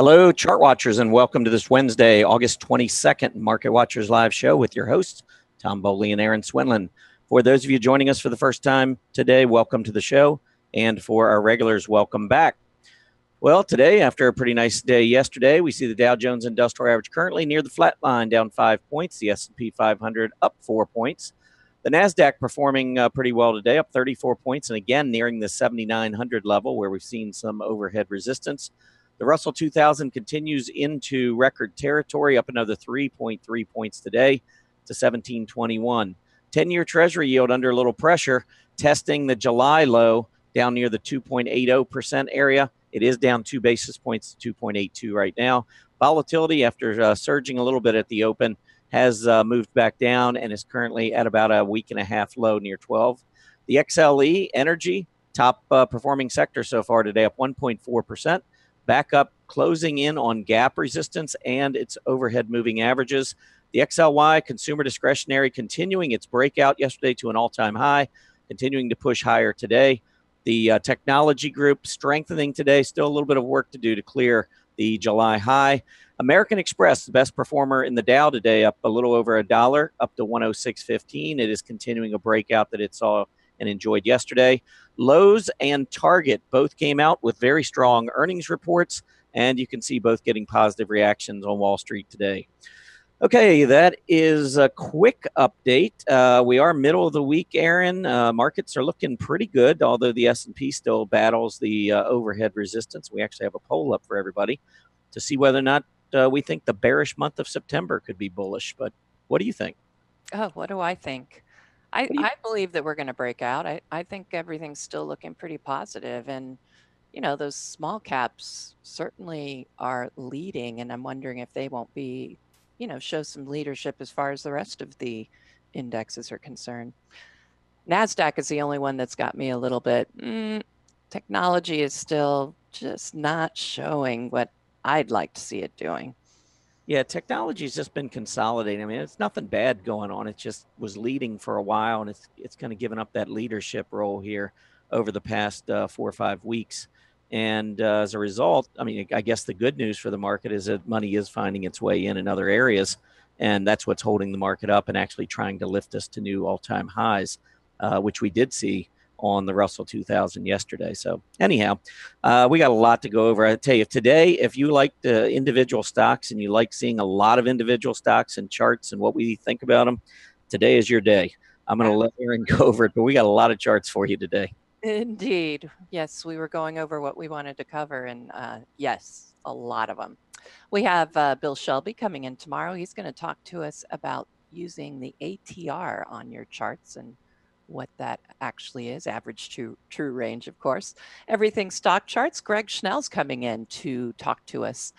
Hello, chart watchers, and welcome to this Wednesday, August 22nd Market Watchers Live show with your hosts, Tom Bowley and Erin Swinland. For those of you joining us for the first time today, welcome to the show. And for our regulars, welcome back. Well, today, after a pretty nice day yesterday, we see the Dow Jones Industrial Average currently near the flat line, down 5 points. The S&P 500 up 4 points. The NASDAQ performing pretty well today, up 34 points, and again, nearing the 7,900 level where we've seen some overhead resistance. The Russell 2000 continues into record territory, up another 3.3 points today to 1721. 10-year Treasury yield under a little pressure, testing the July low down near the 2.80% area. It is down 2 basis points to 2.82 right now. Volatility, after surging a little bit at the open, has moved back down and is currently at about a week and a half low near 12. The XLE energy, top performing sector so far today, up 1.4%. Back up, closing in on gap resistance and its overhead moving averages. The XLY, consumer discretionary, continuing its breakout yesterday to an all-time high, continuing to push higher today. The technology group strengthening today, still a little bit of work to do to clear the July high. American Express, the best performer in the Dow today, up a little over $1, up to 106.15. It is continuing a breakout that it saw and enjoyed yesterday. Lowe's and Target both came out with very strong earnings reports, and you can see both getting positive reactions on Wall Street today. Okay, that is a quick update. We are middle of the week, Erin. Markets are looking pretty good, although the S&P still battles the overhead resistance. We actually have a poll up for everybody to see whether or not we think the bearish month of September could be bullish. But what do you think? Oh, what do I think? I believe that we're going to break out. I think everything's still looking pretty positive. And, you know, those small caps certainly are leading. And I'm wondering if they won't be, you know, show some leadership as far as the rest of the indexes are concerned. NASDAQ is the only one that's got me a little bit. Technology is still just not showing what I'd like to see it doing. Yeah, technology's just been consolidating. I mean, it's nothing bad going on. It just was leading for a while, and it's kind of given up that leadership role here over the past 4 or 5 weeks. And as a result, I mean, I guess the good news for the market is that money is finding its way in other areas, and that's what's holding the market up and actually trying to lift us to new all-time highs, which we did see on the Russell 2000 yesterday. So anyhow, we got a lot to go over. I tell you, today, if you like the individual stocks and you like seeing a lot of individual stocks and charts and what we think about them, today is your day. I'm going to let Erin go over it, but we got a lot of charts for you today. Indeed. Yes, we were going over what we wanted to cover, and yes, a lot of them. We have Bill Shelby coming in tomorrow. He's going to talk to us about using the ATR on your charts and what that actually is, average to true range, of course. Everything stock charts. Greg Schnell's coming in to talk to us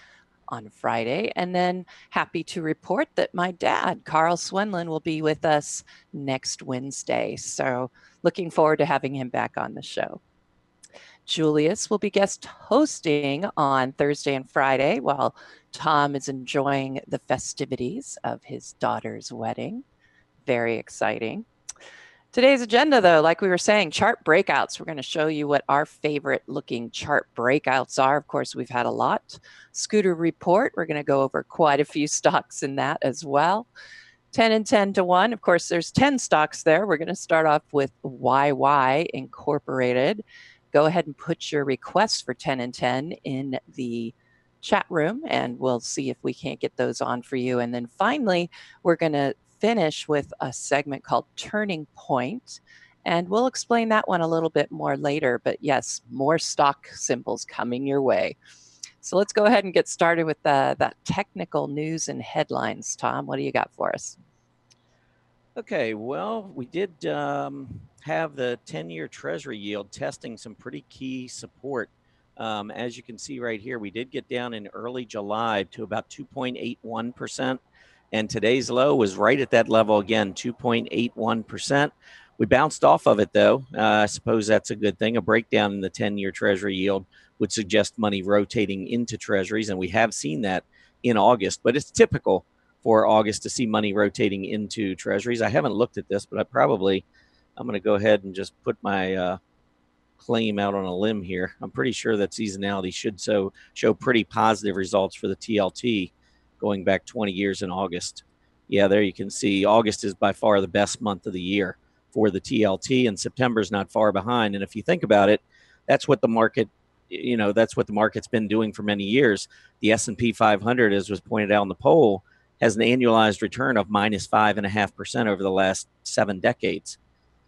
on Friday. And then happy to report that my dad, Carl Swinland, will be with us next Wednesday. So looking forward to having him back on the show. Julius will be guest hosting on Thursday and Friday while Tom is enjoying the festivities of his daughter's wedding. Very exciting. Today's agenda, though, like we were saying, chart breakouts. We're going to show you what our favorite looking chart breakouts are. Of course, we've had a lot. Scooter report. We're going to go over quite a few stocks in that as well. 10 and 10 to 1. Of course, there's 10 stocks there. We're going to start off with YY Incorporated. Go ahead and put your requests for 10 and 10 in the chat room, and we'll see if we can't get those on for you. And then finally, we're going to finish with a segment called Turning Point, and we'll explain that one a little bit more later. But yes, more stock symbols coming your way. So let's go ahead and get started with that technical news and headlines. Tom, what do you got for us? Okay, well, we did have the 10-year Treasury yield testing some pretty key support. As you can see right here, we did get down in early July to about 2.81%. And today's low was right at that level again, 2.81%. We bounced off of it, though. I suppose that's a good thing. A breakdown in the 10-year Treasury yield would suggest money rotating into Treasuries, and we have seen that in August. But it's typical for August to see money rotating into Treasuries. I haven't looked at this, but I'm going to go ahead and just put my claim out on a limb here. I'm pretty sure that seasonality should show pretty positive results for the TLT going back 20 years in August. Yeah, there you can see August is by far the best month of the year for the TLT, and September is not far behind. And if you think about it, that's what the market, that's what the market's been doing for many years. The S&P 500, as was pointed out in the poll, has an annualized return of minus 5.5% over the last 7 decades.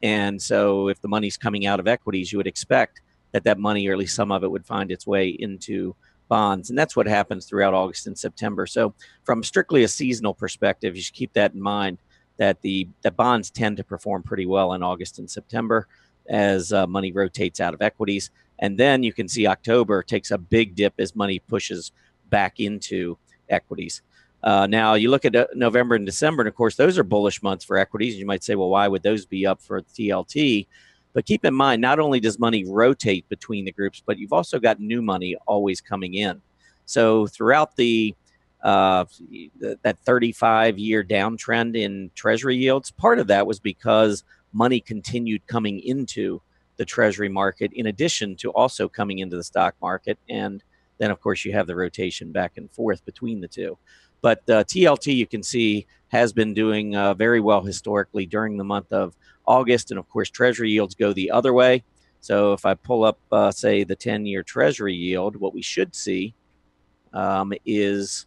And so if the money's coming out of equities, you would expect that money, or at least some of it, would find its way into bonds. And that's what happens throughout August and September. So from strictly a seasonal perspective, you should keep that in mind, that the bonds tend to perform pretty well in August and September as money rotates out of equities. And then you can see October takes a big dip as money pushes back into equities. Now, you look at November and December, and of course, those are bullish months for equities. You might say, well, why would those be up for TLT? But keep in mind, not only does money rotate between the groups, but you've also got new money always coming in. So throughout that 35-year downtrend in Treasury yields, part of that was because money continued coming into the Treasury market, in addition to also coming into the stock market. And then, of course, you have the rotation back and forth between the two. But TLT, you can see, has been doing very well historically during the month of August. And of course, Treasury yields go the other way. So if I pull up, say, the 10-year Treasury yield, what we should see is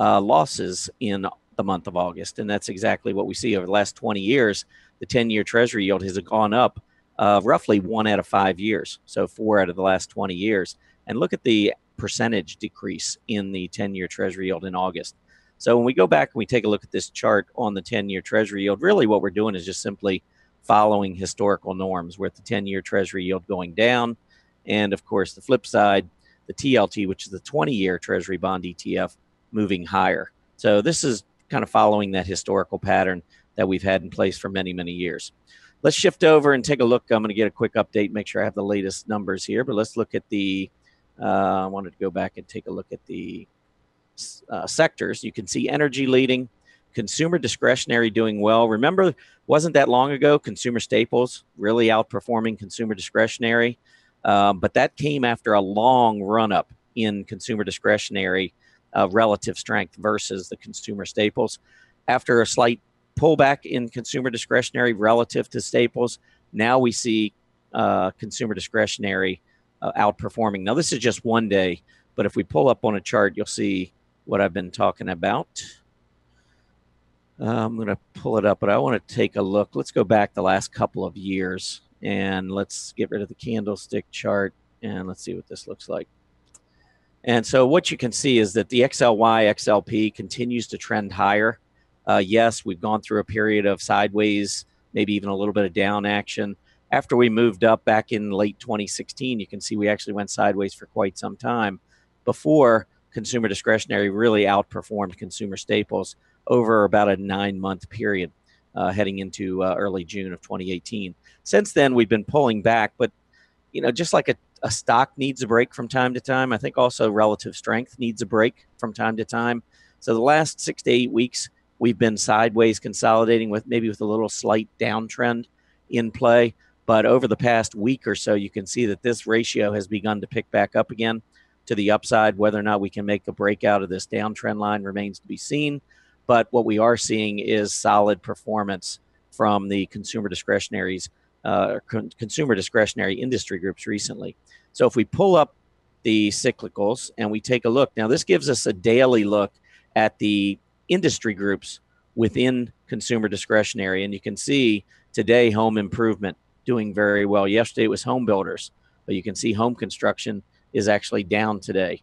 losses in the month of August. And that's exactly what we see over the last 20 years. The 10-year Treasury yield has gone up roughly 1 out of 5 years. So 4 out of the last 20 years. And look at the percentage decrease in the 10-year Treasury yield in August. So when we go back and we take a look at this chart on the 10-year Treasury yield, really what we're doing is just simply following historical norms, with the 10-year Treasury yield going down. And of course, the flip side, the TLT, which is the 20-year Treasury bond ETF, moving higher. So this is kind of following that historical pattern that we've had in place for many, many years. Let's shift over and take a look. I'm going to get a quick update, make sure I have the latest numbers here, but let's look at I wanted to go back and take a look at the sectors. You can see energy leading, consumer discretionary doing well. Remember, wasn't that long ago, consumer staples really outperforming consumer discretionary, but that came after a long run up in consumer discretionary relative strength versus the consumer staples. After a slight pullback in consumer discretionary relative to staples, now we see consumer discretionary outperforming. Now, this is just one day, but if we pull up on a chart, you'll see what I've been talking about. I'm going to pull it up, but I want to take a look. Let's go back the last couple of years, and let's get rid of the candlestick chart, and let's see what this looks like. And so what you can see is that the XLY, XLP continues to trend higher. Yes, we've gone through a period of sideways, maybe even a little bit of down action. After we moved up back in late 2016, you can see we actually went sideways for quite some time before consumer discretionary really outperformed consumer staples over about a 9-month period heading into early June of 2018. Since then, we've been pulling back, but just like a stock needs a break from time to time, I think also relative strength needs a break from time to time. So the last 6 to 8 weeks, we've been sideways consolidating with maybe with a little slight downtrend in play. But over the past week or so, you can see that this ratio has begun to pick back up again to the upside. Whether or not we can make a breakout of this downtrend line remains to be seen. But what we are seeing is solid performance from the consumer discretionary industry groups recently. So if we pull up the cyclicals and we take a look, now this gives us a daily look at the industry groups within consumer discretionary. And you can see today, home improvement doing very well. Yesterday it was home builders, but you can see home construction is actually down today.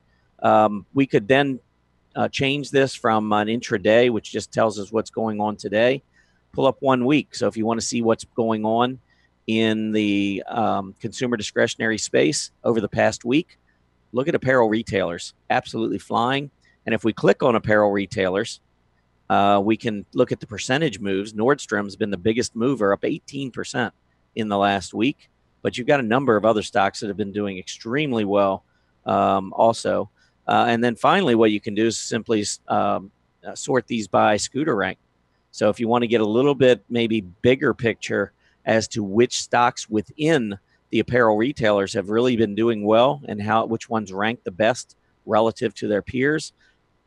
We could then change this from an intraday, which just tells us what's going on today, pull up 1 week. So if you want to see what's going on in the consumer discretionary space over the past week, look at apparel retailers, absolutely flying. And if we click on apparel retailers, we can look at the percentage moves. Nordstrom's been the biggest mover, up 18% in the last week. But you've got a number of other stocks that have been doing extremely well also. And then finally, what you can do is simply sort these by scooter rank. So if you want to get a little bit maybe bigger picture as to which stocks within the apparel retailers have really been doing well and which ones rank the best relative to their peers,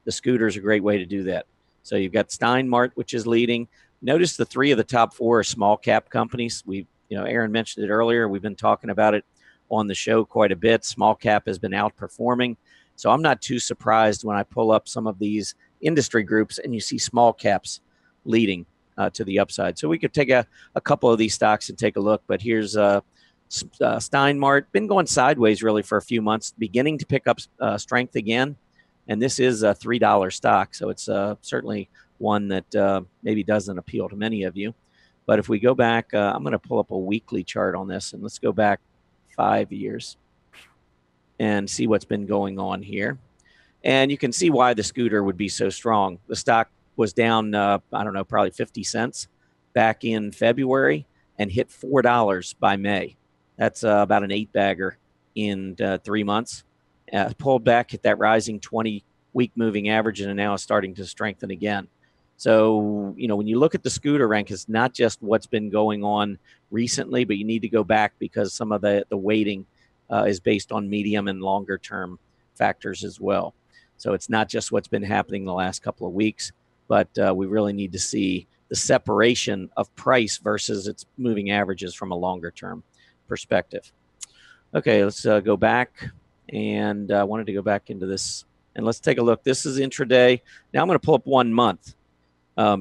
the scooter is a great way to do that. So you've got Steinmart, which is leading. Notice the 3 of the top 4 are small cap companies. Erin mentioned it earlier. We've been talking about it on the show quite a bit. Small cap has been outperforming. So I'm not too surprised when I pull up some of these industry groups and you see small caps leading to the upside. So we could take a couple of these stocks and take a look. But here's Steinmart, been going sideways really for a few months, beginning to pick up strength again. And this is a $3 stock, so it's certainly one that maybe doesn't appeal to many of you. But if we go back, I'm going to pull up a weekly chart on this, and let's go back 5 years and see what's been going on here. And you can see why the scooter would be so strong. The stock was down, I don't know, probably 50 cents back in February and hit $4 by May. That's about an 8-bagger in 3 months. Pulled back, hit that rising 20-week moving average, and now is starting to strengthen again. So, when you look at the scooter rank, it's not just what's been going on recently, but you need to go back because some of the weighting is based on medium and longer term factors as well. So it's not just what's been happening the last couple of weeks, but we really need to see the separation of price versus its moving averages from a longer term perspective. Okay, let's go back. And I wanted to go back into this. And let's take a look. This is intraday. Now I'm going to pull up 1 month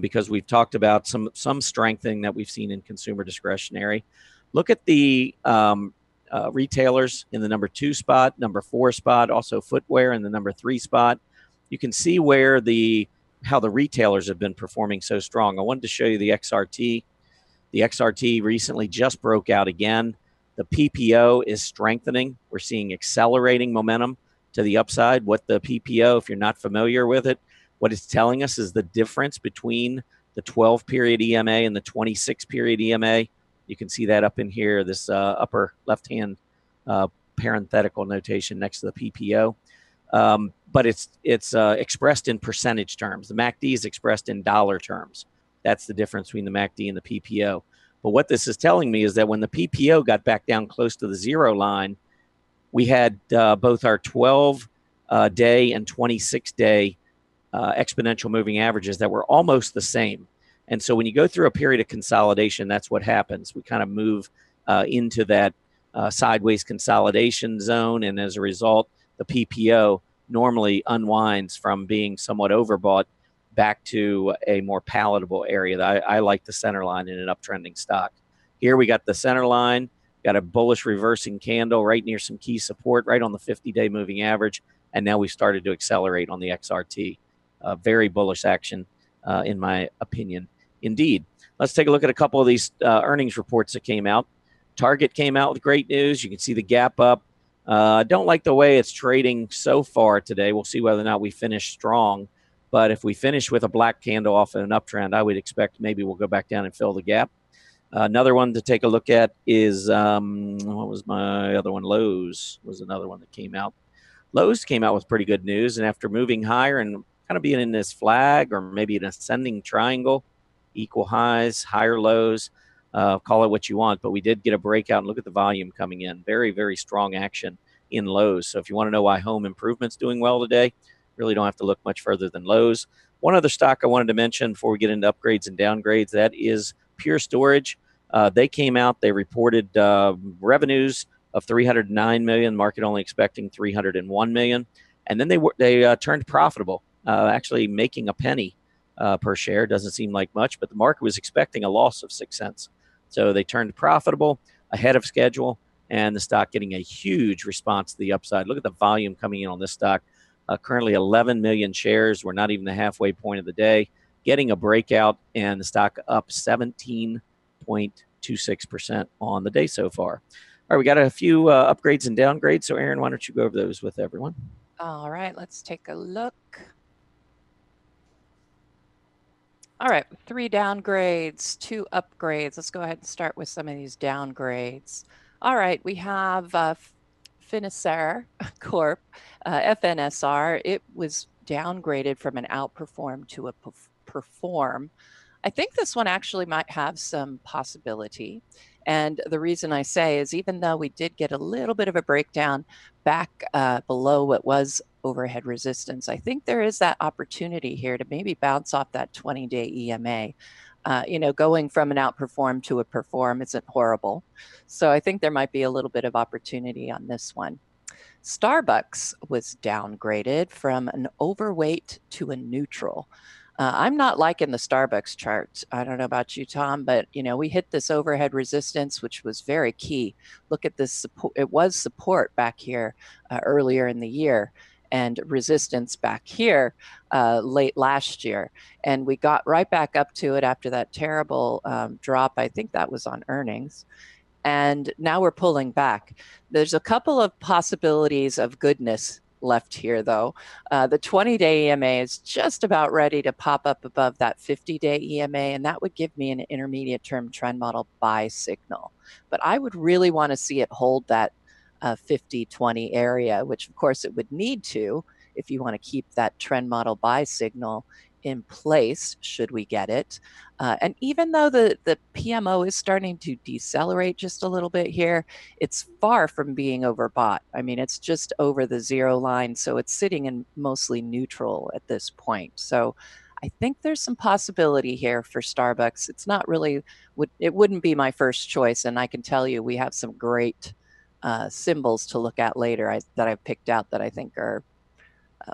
because we've talked about some strengthening that we've seen in consumer discretionary. Look at the retailers in the number 2 spot, number 4 spot, also footwear in the number 3 spot. You can see how the retailers have been performing so strong. I wanted to show you the XRT. The XRT recently just broke out again. The PPO is strengthening. We're seeing accelerating momentum to the upside. What the PPO, if you're not familiar with it, what it's telling us is the difference between the 12-period EMA and the 26-period EMA. You can see that up in here, this upper left-hand parenthetical notation next to the PPO. But it's expressed in percentage terms. The MACD is expressed in dollar terms. That's the difference between the MACD and the PPO. But what this is telling me is that when the PPO got back down close to the 0 line, we had both our 12-day and 26-day exponential moving averages that were almost the same. And so when you go through a period of consolidation, that's what happens. We kind of move into that sideways consolidation zone. And as a result, the PPO normally unwinds from being somewhat overbought back to a more palatable area. I like the center line in an uptrending stock. Here we got the center line, got a bullish reversing candle right near some key support, right on the 50-day moving average, and now we started to accelerate on the XRT. Very bullish action, in my opinion. Indeed. Let's take a look at a couple of these earnings reports that came out. Target came out with great news. You can see the gap up. I don't like the way it's trading so far today. We'll see whether or not we finish strong. But if we finish with a black candle off an uptrend, I would expect maybe we'll go back down and fill the gap. Another one to take a look at is, what was my other one? Lowe's was another one that came out. Lowe's came out with pretty good news. And after moving higher and kind of being in this flag or maybe an ascending triangle, equal highs, higher lows, call it what you want. But we did get a breakout, and look at the volume coming in. Very, very strong action in Lowe's. So if you want to know why home improvement's doing well today, really don't have to look much further than Lowe's. One other stock I wanted to mention before we get into upgrades and downgrades, that is Pure Storage. They came out, they reported revenues of $309 million, market only expecting $301 million. And then they turned profitable, actually making a penny per share. Doesn't seem like much, but the market was expecting a loss of 6 cents. So they turned profitable ahead of schedule, and the stock getting a huge response to the upside. Look at the volume coming in on this stock. Currently 11 million shares. We're not even the halfway point of the day. Getting a breakout, and the stock up 17.26% on the day so far. All right, we got a few upgrades and downgrades. So, Erin, why don't you go over those with everyone? All right, let's take a look. All right, 3 downgrades, 2 upgrades. Let's go ahead and start with some of these downgrades. All right, we have Finisar Corp, FNSR. It was downgraded from an outperform to a perform. I think this one actually might have some possibility. And the reason I say is even though we did get a little bit of a breakdown back below what was overhead resistance, I think there is that opportunity here to maybe bounce off that 20-day EMA. Going from an outperform to a perform isn't horrible. So I think there might be a little bit of opportunity on this one. Starbucks was downgraded from an overweight to a neutral. I'm not liking the Starbucks chart. I don't know about you, Tom, but we hit this overhead resistance, which was very key. Look at this support. It was support back here earlier in the year, and resistance back here late last year. And we got right back up to it after that terrible drop. I think that was on earnings. And now we're pulling back. There's a couple of possibilities of goodness left here, though. The 20-day EMA is just about ready to pop up above that 50-day EMA, and that would give me an intermediate term trend model buy signal. But I would really want to see it hold that 50-20 area, which of course it would need to if you want to keep that trend model buy signal in place should we get it. And even though the PMO is starting to decelerate just a little bit here, it's far from being overbought. I mean, it's just over the zero line, so it's sitting in mostly neutral at this point. So I think there's some possibility here for Starbucks. It's not really, it wouldn't be my first choice, and I can tell you we have some great symbols to look at later that I've picked out that I think are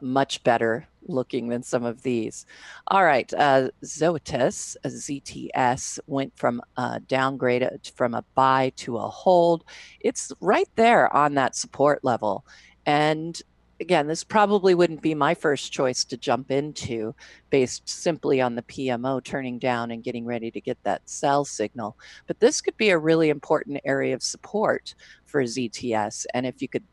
much better looking than some of these. All right, Zoetis, ZTS, went from downgrade from a buy to a hold. It's right there on that support level. And again, this probably wouldn't be my first choice to jump into based simply on the PMO turning down and getting ready to get that sell signal. But this could be a really important area of support for ZTS. And if you could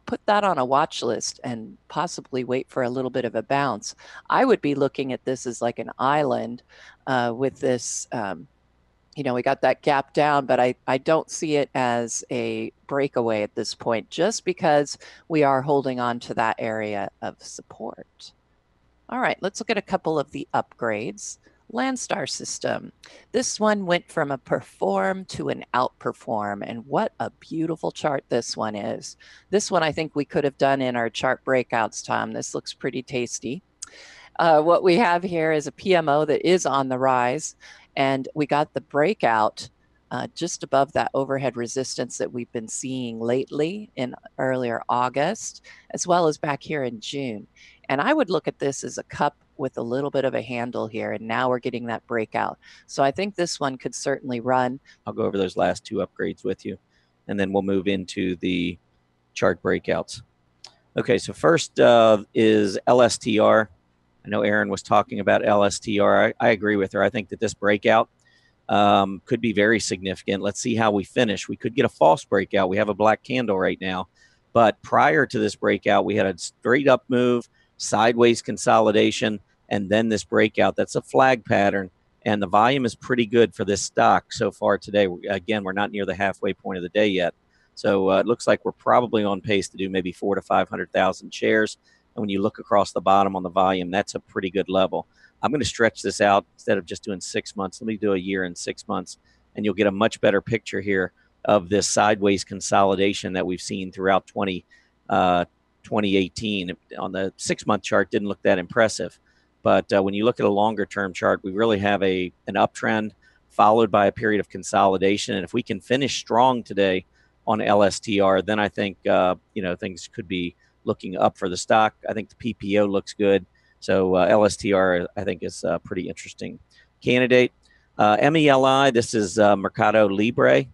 put that on a watch list and possibly wait for a little bit of a bounce, I would be looking at this as like an island with this, we got that gap down, but I don't see it as a breakaway at this point, just because we are holding on to that area of support. All right, let's look at a couple of the upgrades. Landstar system. This one went from a perform to an outperform, and what a beautiful chart this one is. This one I think we could have done in our chart breakouts, Tom. This looks pretty tasty. What we have here is a PMO that is on the rise, and we got the breakout just above that overhead resistance that we've been seeing lately in earlier August, as well as back here in June. And I would look at this as a cup with a little bit of a handle here, and now we're getting that breakout. So I think this one could certainly run. I'll go over those last two upgrades with you, and then we'll move into the chart breakouts. Okay, so first is LSTR. I know Erin was talking about LSTR. I agree with her. I think that this breakout could be very significant. Let's see how we finish. We could get a false breakout. We have a black candle right now. But prior to this breakout, we had a straight up move, sideways consolidation, and then this breakout. That's a flag pattern, and the volume is pretty good for this stock so far today. Again, we're not near the halfway point of the day yet. So it looks like we're probably on pace to do maybe 400,000 to 500,000 shares. And when you look across the bottom on the volume, that's a pretty good level. I'm going to stretch this out instead of just doing 6 months. Let me do a year and 6 months, and you'll get a much better picture here of this sideways consolidation that we've seen throughout 2018. On the 6-month chart, didn't look that impressive. But when you look at a longer-term chart, we really have an uptrend followed by a period of consolidation. And if we can finish strong today on LSTR, then I think things could be looking up for the stock. I think the PPO looks good. So LSTR, I think, is a pretty interesting candidate. MELI, this is Mercado Libre.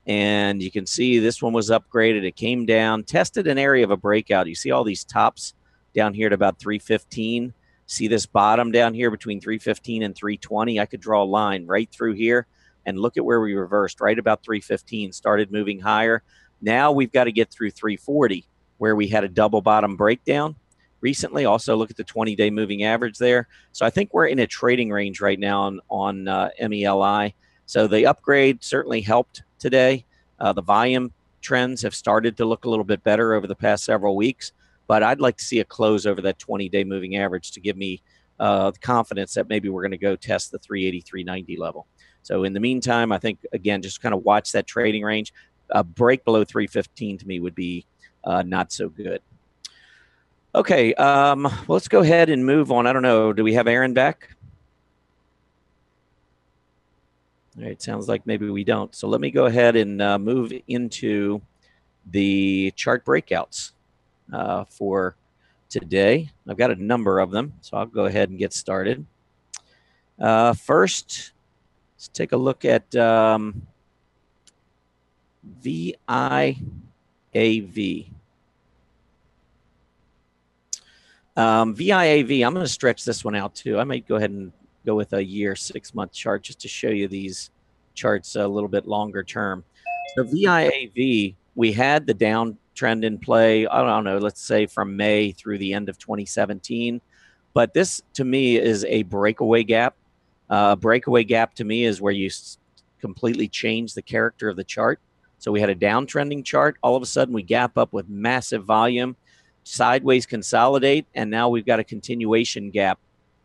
And you can see this one was upgraded. It came down, tested an area of a breakout. You see all these tops down here at about 315. See this bottom down here between 315 and 320. I could draw a line right through here and look at where we reversed right about 315, started moving higher. Now we've got to get through 340 where we had a double bottom breakdown recently. Also look at the 20-day moving average there. So I think we're in a trading range right now on MELI. So the upgrade certainly helped today. The volume trends have started to look a little bit better over the past several weeks, but I'd like to see a close over that 20-day moving average to give me the confidence that maybe we're going to go test the 380, 390 level. So in the meantime, I think, again, just kind of watch that trading range. A break below 315 to me would be not so good. Okay, let's go ahead and move on. I don't know. Do we have Erin back? All right, sounds like maybe we don't. So let me go ahead and move into the chart breakouts for today. I've got a number of them, so I'll go ahead and get started. First, let's take a look at VIAV. VIAV, I'm going to stretch this one out too. I might go ahead and go with a year, 6-month chart just to show you these charts a little bit longer term. So VIAV, we had the downtrend in play, I don't know, let's say from May through the end of 2017. But this, to me, is a breakaway gap. Breakaway gap, to me, is where you completely change the character of the chart. So we had a downtrending chart. All of a sudden, we gap up with massive volume, sideways consolidate, and now we've got a continuation gap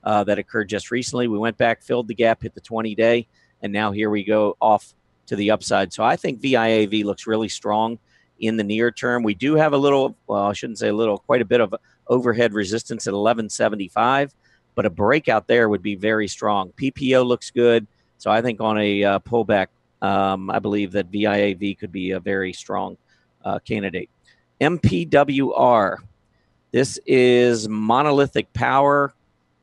that occurred just recently. We went back, filled the gap, hit the 20-day, and now here we go off to the upside. So I think VIAV looks really strong in the near term. We do have a little, well, I shouldn't say a little, quite a bit of overhead resistance at 1175, but a breakout there would be very strong. PPO looks good. So I think on a pullback, I believe that VIAV could be a very strong candidate. MPWR. This is monolithic power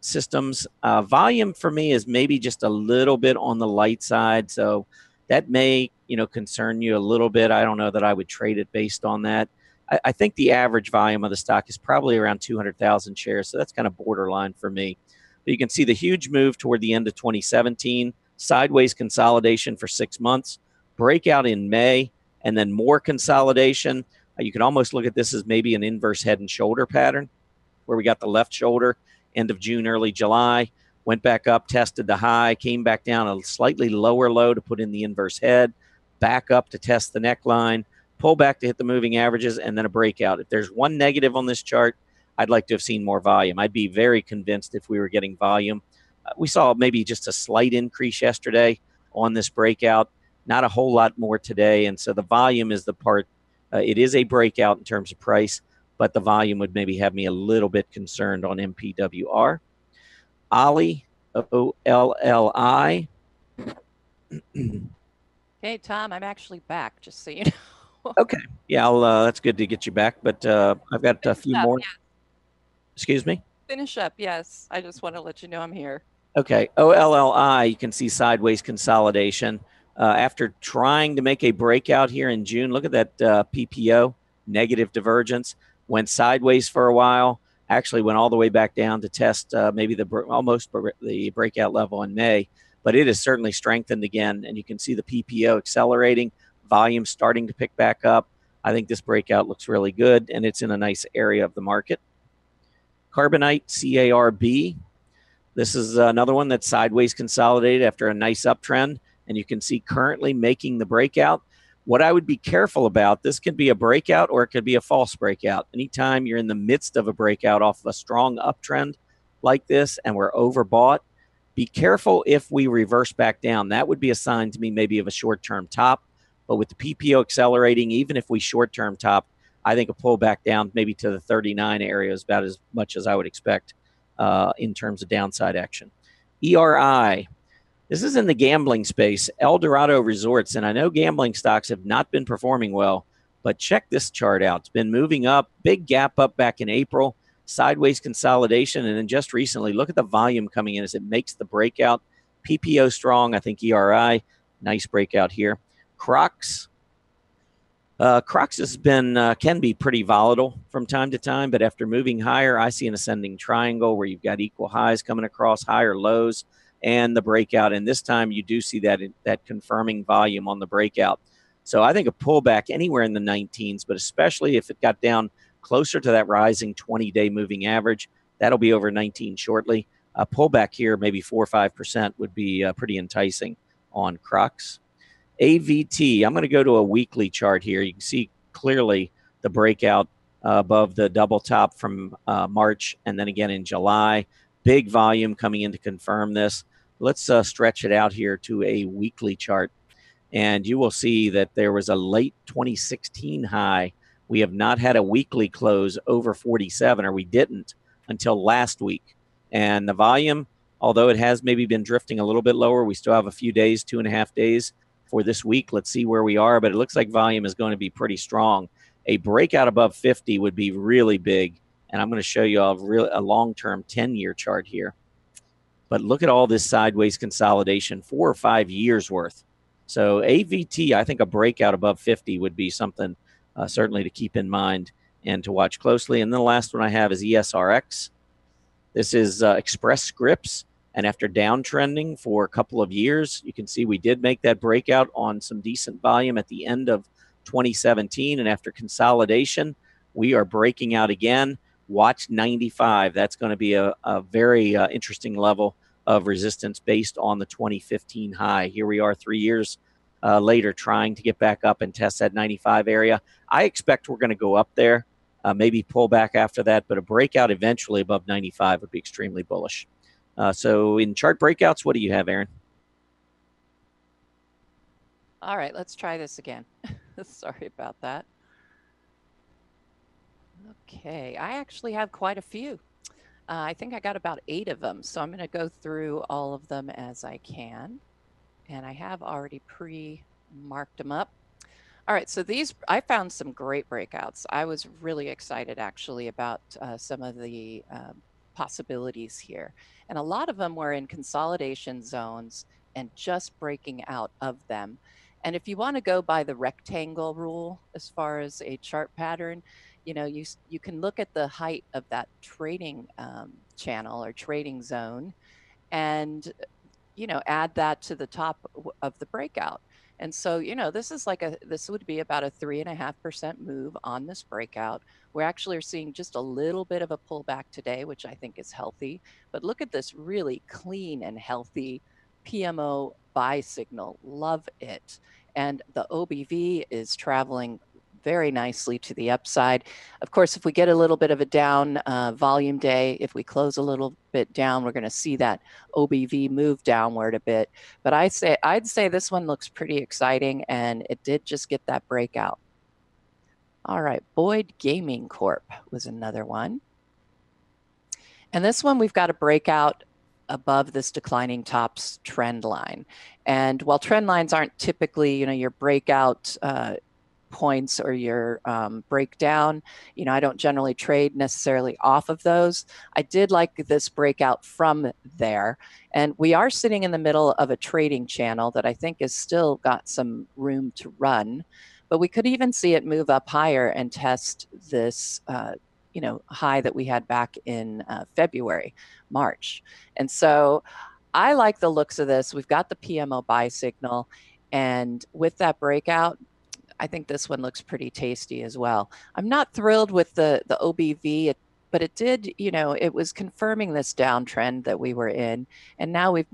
systems. Volume for me is maybe just a little bit on the light side. So that may, concern you a little bit. I don't know that I would trade it based on that. I think the average volume of the stock is probably around 200,000 shares. So that's kind of borderline for me. But you can see the huge move toward the end of 2017, sideways consolidation for 6 months, breakout in May, and then more consolidation. You can almost look at this as maybe an inverse head and shoulder pattern where we got the left shoulder end of June, early July, went back up, tested the high, came back down a slightly lower low to put in the inverse head, back up to test the neckline, pull back to hit the moving averages, and then a breakout. If there's one negative on this chart, I'd like to have seen more volume. I'd be very convinced if we were getting volume. We saw maybe just a slight increase yesterday on this breakout, not a whole lot more today. And so the volume is the part. It is a breakout in terms of price, but the volume would maybe have me a little bit concerned on MPWR. Olli, OLLI. Hey, Tom, I'm actually back, just so you know. Okay. Yeah, that's good to get you back, but I've got a few more. Yeah. Excuse me? Finish up, yes. I just want to let you know I'm here. Okay. OLLI, you can see sideways consolidation. After trying to make a breakout here in June, look at that PPO, negative divergence, went sideways for a while, actually went all the way back down to test maybe almost the breakout level in May, but it has certainly strengthened again, and you can see the PPO accelerating, volume starting to pick back up. I think this breakout looks really good, and it's in a nice area of the market. Carbonite, CARB. This is another one that's sideways consolidated after a nice uptrend, and you can see currently making the breakout. What I would be careful about, this could be a breakout or it could be a false breakout. Anytime you're in the midst of a breakout off of a strong uptrend like this and we're overbought, be careful if we reverse back down. That would be a sign to me maybe of a short-term top. But with the PPO accelerating, even if we short-term top, I think a pullback down maybe to the 39 area is about as much as I would expect in terms of downside action. ERI. This is in the gambling space, El Dorado Resorts, and I know gambling stocks have not been performing well, but check this chart out. It's been moving up, big gap up back in April, sideways consolidation, and then just recently, look at the volume coming in as it makes the breakout. PPO strong, I think ERI, nice breakout here. Crocs. Crocs has been can be pretty volatile from time to time, but after moving higher, I see an ascending triangle where you've got equal highs coming across, higher lows, and the breakout. And this time you do see that confirming volume on the breakout. So I think a pullback anywhere in the 19s, but especially if it got down closer to that rising 20-day moving average, that'll be over 19 shortly. A pullback here, maybe 4 or 5%, would be pretty enticing on Crocs. AVT, I'm going to go to a weekly chart here. You can see clearly the breakout above the double top from March and then again in July. Big volume coming in to confirm this. Let's stretch it out here to a weekly chart. And you will see that there was a late 2016 high. We have not had a weekly close over 47, or we didn't until last week. And the volume, although it has maybe been drifting a little bit lower, we still have a few days, 2.5 days for this week. Let's see where we are, but it looks like volume is going to be pretty strong. A breakout above 50 would be really big. And I'm going to show you a long-term 10-year chart here. But look at all this sideways consolidation, 4 or 5 years worth. So AVT, I think a breakout above 50 would be something certainly to keep in mind and to watch closely. And then the last one I have is ESRX. This is Express Scripts. And after downtrending for a couple of years, you can see we did make that breakout on some decent volume at the end of 2017. And after consolidation, we are breaking out again. Watch 95. That's going to be a very interesting level of resistance based on the 2015 high. Here we are 3 years later trying to get back up and test that 95 area. I expect we're going to go up there, maybe pull back after that, but a breakout eventually above 95 would be extremely bullish. So in chart breakouts, what do you have, Erin? All right, let's try this again. Sorry about that. Okay, I actually have quite a few. I think I got about 8 of them, so I'm going to go through all of them as I can. And I have already pre-marked them up. All right, so these, I found some great breakouts. I was really excited actually about some of the possibilities here. And a lot of them were in consolidation zones and just breaking out of them. And if you want to go by the rectangle rule as far as a chart pattern, you know, you can look at the height of that trading channel or trading zone and, you know, add that to the top of the breakout. And so, you know, this is like this would be about a 3.5% move on this breakout. We actually are seeing just a little bit of a pullback today, which I think is healthy. But look at this really clean and healthy PMO buy signal. Love it. And the OBV is traveling very nicely to the upside. Of course, if we get a little bit of a down volume day, if we close a little bit down, we're going to see that OBV move downward a bit. But I'd say this one looks pretty exciting, and it did just get that breakout. All right, Boyd Gaming Corp was another one. And this one, we've got a breakout above this declining tops trend line. And while trend lines aren't typically, you know, your breakout points or your breakdown, you know, I don't generally trade necessarily off of those. I did like this breakout from there. And we are sitting in the middle of a trading channel that I think has still got some room to run. But we could even see it move up higher and test this you know, high that we had back in February, March. And so I like the looks of this. We've got the PMO buy signal. And with that breakout, I think this one looks pretty tasty as well. I'm not thrilled with the OBV, but it did, you know, it was confirming this downtrend that we were in. And now we've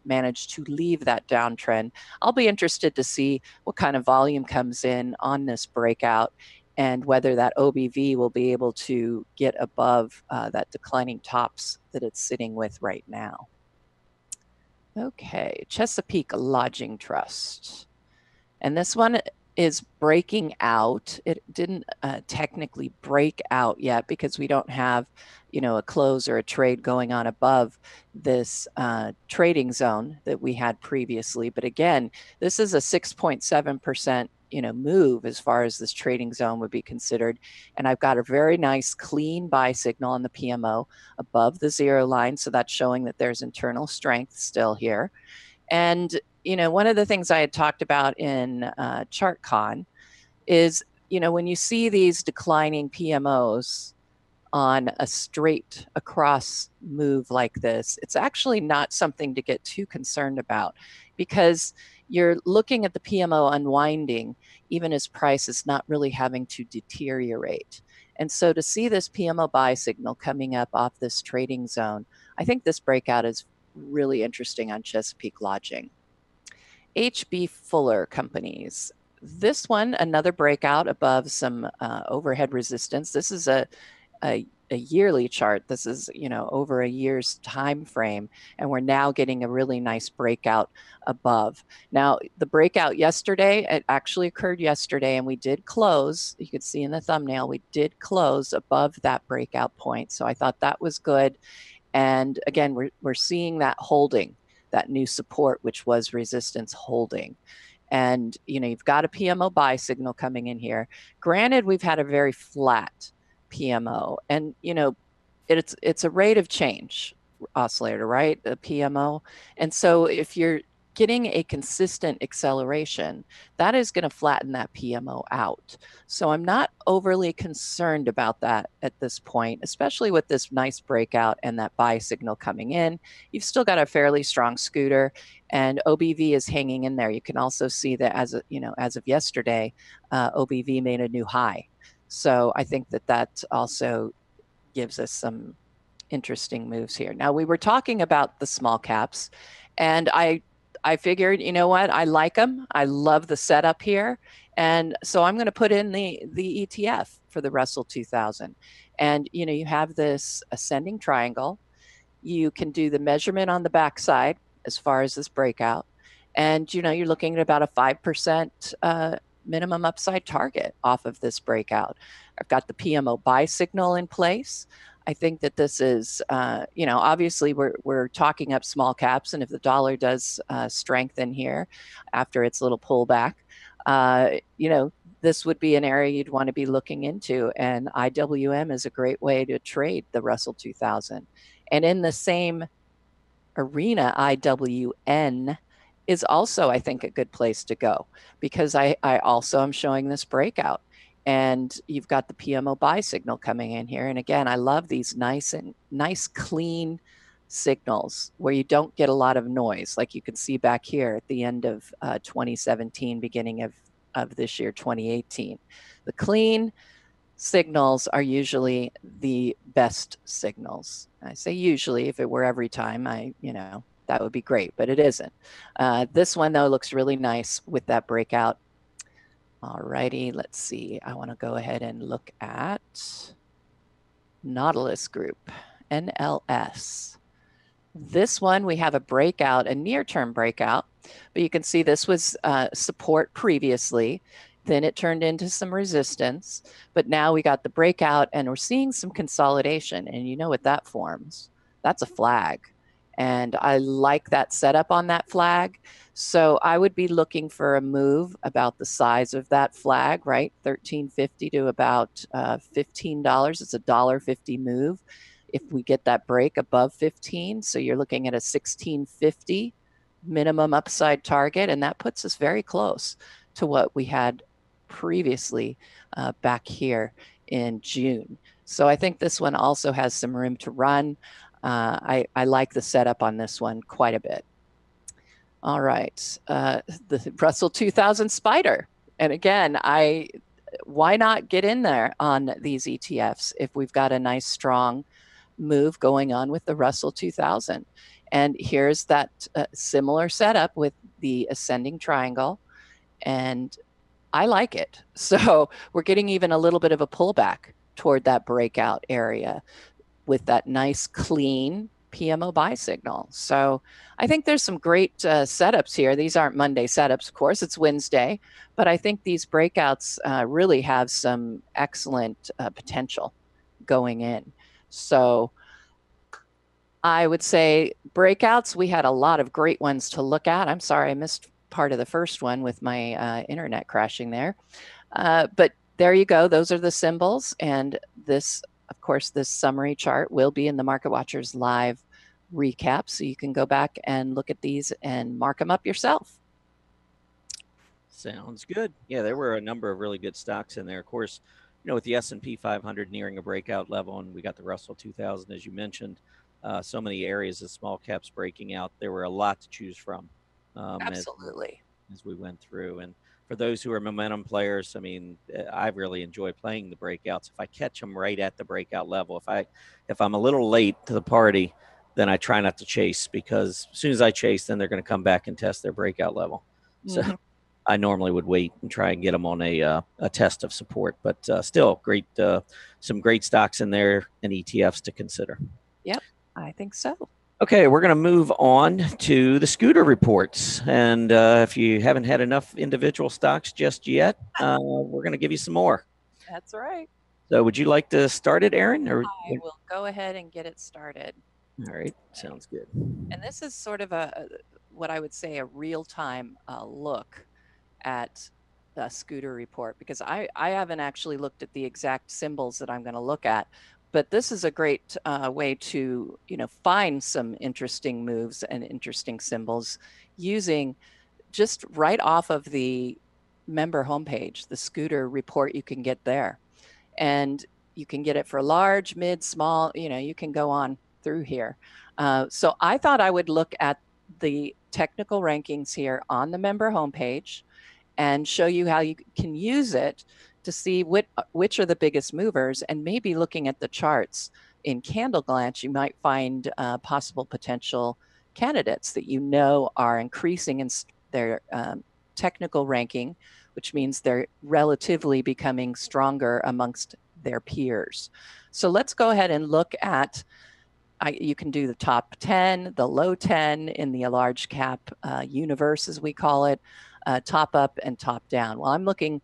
managed to leave that downtrend. I'll be interested to see what kind of volume comes in on this breakout and whether that OBV will be able to get above that declining tops that it's sitting with right now. Okay, Chesapeake Lodging Trust. And this one is breaking out. It didn't technically break out yet because we don't have, you know, a close or a trade going on above this trading zone that we had previously. But again, this is a 6.7%, you know, move as far as this trading zone would be considered. And I've got a very nice clean buy signal on the PMO above the 0 line. So that's showing that there's internal strength still here. And, you know, one of the things I had talked about in ChartCon is, you know, when you see these declining PMOs on a straight across move like this, it's actually not something to get too concerned about because you're looking at the PMO unwinding even as price is not really having to deteriorate. And so to see this PMO buy signal coming up off this trading zone, I think this breakout is really interesting on Chesapeake Lodging. H.B. Fuller Companies. This one, another breakout above some overhead resistance. This is a a yearly chart. This is, over a year's time frame, and we're now getting a really nice breakout above. Now, the breakout yesterday, it actually occurred yesterday, and we did close. You could see in the thumbnail, we did close above that breakout point. So I thought that was good. And again, we're seeing that holding, that new support, which was resistance holding. And, you've got a PMO buy signal coming in here. Granted, we've had a very flat PMO, and, it's a rate of change oscillator, right? The PMO. And so if you're getting a consistent acceleration, that is going to flatten that PMO out. So I'm not overly concerned about that at this point, especially with this nice breakout and that buy signal coming in. You've still got a fairly strong scooter, and OBV is hanging in there. You can also see that as of yesterday, OBV made a new high. So I think that also gives us some interesting moves here. Now, we were talking about the small caps, and I figured, you know what, I like them. I love the setup here. And so I'm going to put in the ETF for the Russell 2000. And, you have this ascending triangle. You can do the measurement on the backside as far as this breakout. And, you're looking at about a 5% minimum upside target off of this breakout. I've got the PMO buy signal in place. I think that this is, obviously we're talking up small caps, and if the dollar does strengthen here after its little pullback, this would be an area you'd want to be looking into. And IWM is a great way to trade the Russell 2000. And in the same arena, IWN is also, I think, a good place to go, because I also am showing this breakout. And you've got the PMO buy signal coming in here. And again, I love these nice clean signals where you don't get a lot of noise, like you can see back here at the end of 2017, beginning of this year, 2018. The clean signals are usually the best signals. I say usually. If it were every time, that would be great, but it isn't. This one, though, looks really nice with that breakout. All righty, let's see. I want to go ahead and look at Nautilus Group, NLS. This one, we have a breakout, a near-term breakout, but you can see this was support previously. Then it turned into some resistance, but now we got the breakout, and we're seeing some consolidation. And you know what that forms? That's a flag. And I like that setup on that flag. So I would be looking for a move about the size of that flag, right? $13.50 to about $15. It's a $1.50 move if we get that break above 15. So you're looking at a $16.50 minimum upside target, and that puts us very close to what we had previously back here in June. So I think this one also has some room to run. I like the setup on this one quite a bit. All right, the Russell 2000 Spider. And again, why not get in there on these ETFs if we've got a nice strong move going on with the Russell 2000? And here's that similar setup with the ascending triangle, and I like it. So we're getting even a little bit of a pullback toward that breakout area with that nice clean PMO buy signal. So I think there's some great setups here. These aren't Monday setups, of course, it's Wednesday, but I think these breakouts really have some excellent potential going in. So I would say breakouts, we had a lot of great ones to look at. I'm sorry, I missed part of the first one with my internet crashing there. But there you go. Those are the symbols. And this, of course, this summary chart will be in the Market Watchers live recap. So you can go back and look at these and mark them up yourself. Sounds good. Yeah, there were a number of really good stocks in there. Of course, with the S&P 500 nearing a breakout level, and we got the Russell 2000, as you mentioned, so many areas of small caps breaking out. There were a lot to choose from. Absolutely. As we went through. And for those who are momentum players, I mean, I really enjoy playing the breakouts. If I catch them right at the breakout level, if I'm a little late to the party, then I try not to chase, because as soon as I chase, then they're going to come back and test their breakout level. So I normally would wait and try and get them on a test of support, but still great, some great stocks in there and ETFs to consider. Yep, I think so. Okay, we're going to move on to the scooter reports. And if you haven't had enough individual stocks just yet, we're going to give you some more. That's right. So would you like to start it, Erin? Or I will go ahead and get it started. all right, sounds good. And this is sort of what I would say a real-time look at the scooter report, because I haven't actually looked at the exact symbols that I'm going to look at, but this is a great way to find some interesting moves and interesting symbols using just right off of the member homepage, the scooter report you can get there. And you can get it for large, mid, small, you can go on through here. So I thought I would look at the technical rankings here on the member homepage and show you how you can use it to see which are the biggest movers, and maybe looking at the charts in candle glance, you might find possible potential candidates that are increasing in their technical ranking, which means they're relatively becoming stronger amongst their peers. So let's go ahead and look at, you can do the top 10, the low 10 in the large cap universe, as we call it, top up and top down. Well, I'm looking,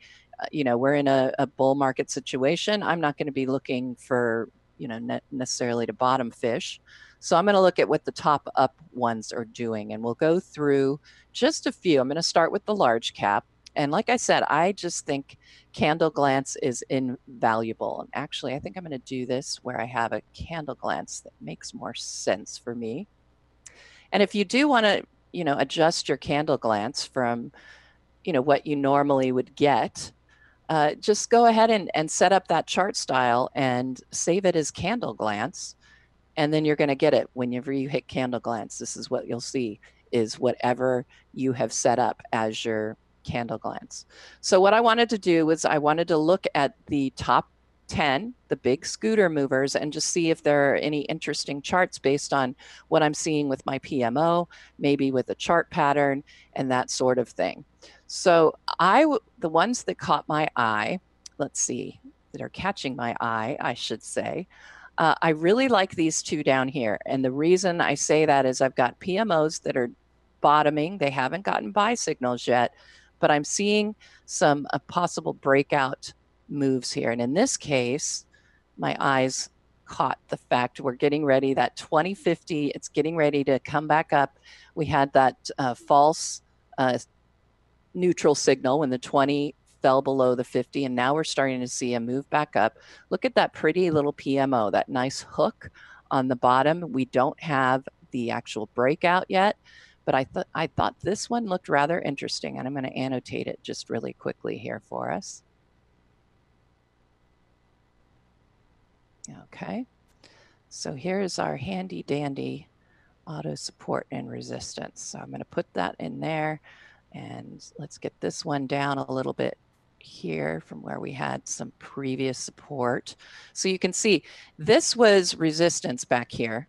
we're in a bull market situation. I'm not going to be looking for, necessarily to bottom fish. So I'm going to look at what the top up ones are doing, and we'll go through just a few. I'm going to start with the large cap. And like I said, I just think candle glance is invaluable. And actually, I think I'm going to do this where I have a candle glance that makes more sense for me. And if you do want to, adjust your candle glance from, what you normally would get, just go ahead and set up that chart style and save it as candle glance. And then you're going to get it whenever you hit candle glance. This is what you'll see, is whatever you have set up as your candle glance. So what I wanted to do was I wanted to look at the top 10, the big scooter movers, and just see if there are any interesting charts based on what I'm seeing with my PMO, maybe with a chart pattern and that sort of thing. So the ones that caught my eye, let's see, that are catching my eye, I should say, I really like these two down here. And the reason I say that is I've got PMOs that are bottoming. They haven't gotten buy signals yet, but I'm seeing some possible breakout moves here. And in this case, my eyes caught the fact we're getting ready, that 2050, it's getting ready to come back up. We had that false neutral signal when the 20 fell below the 50, and now we're starting to see a move back up. Look at that pretty little PMO, that nice hook on the bottom. We don't have the actual breakout yet, but I thought this one looked rather interesting, and I'm going to annotate it just really quickly here for us. Okay, so here's our handy dandy auto support and resistance. So I'm going to put that in there, and let's get this one down a little bit here from where we had some previous support. So you can see this was resistance back here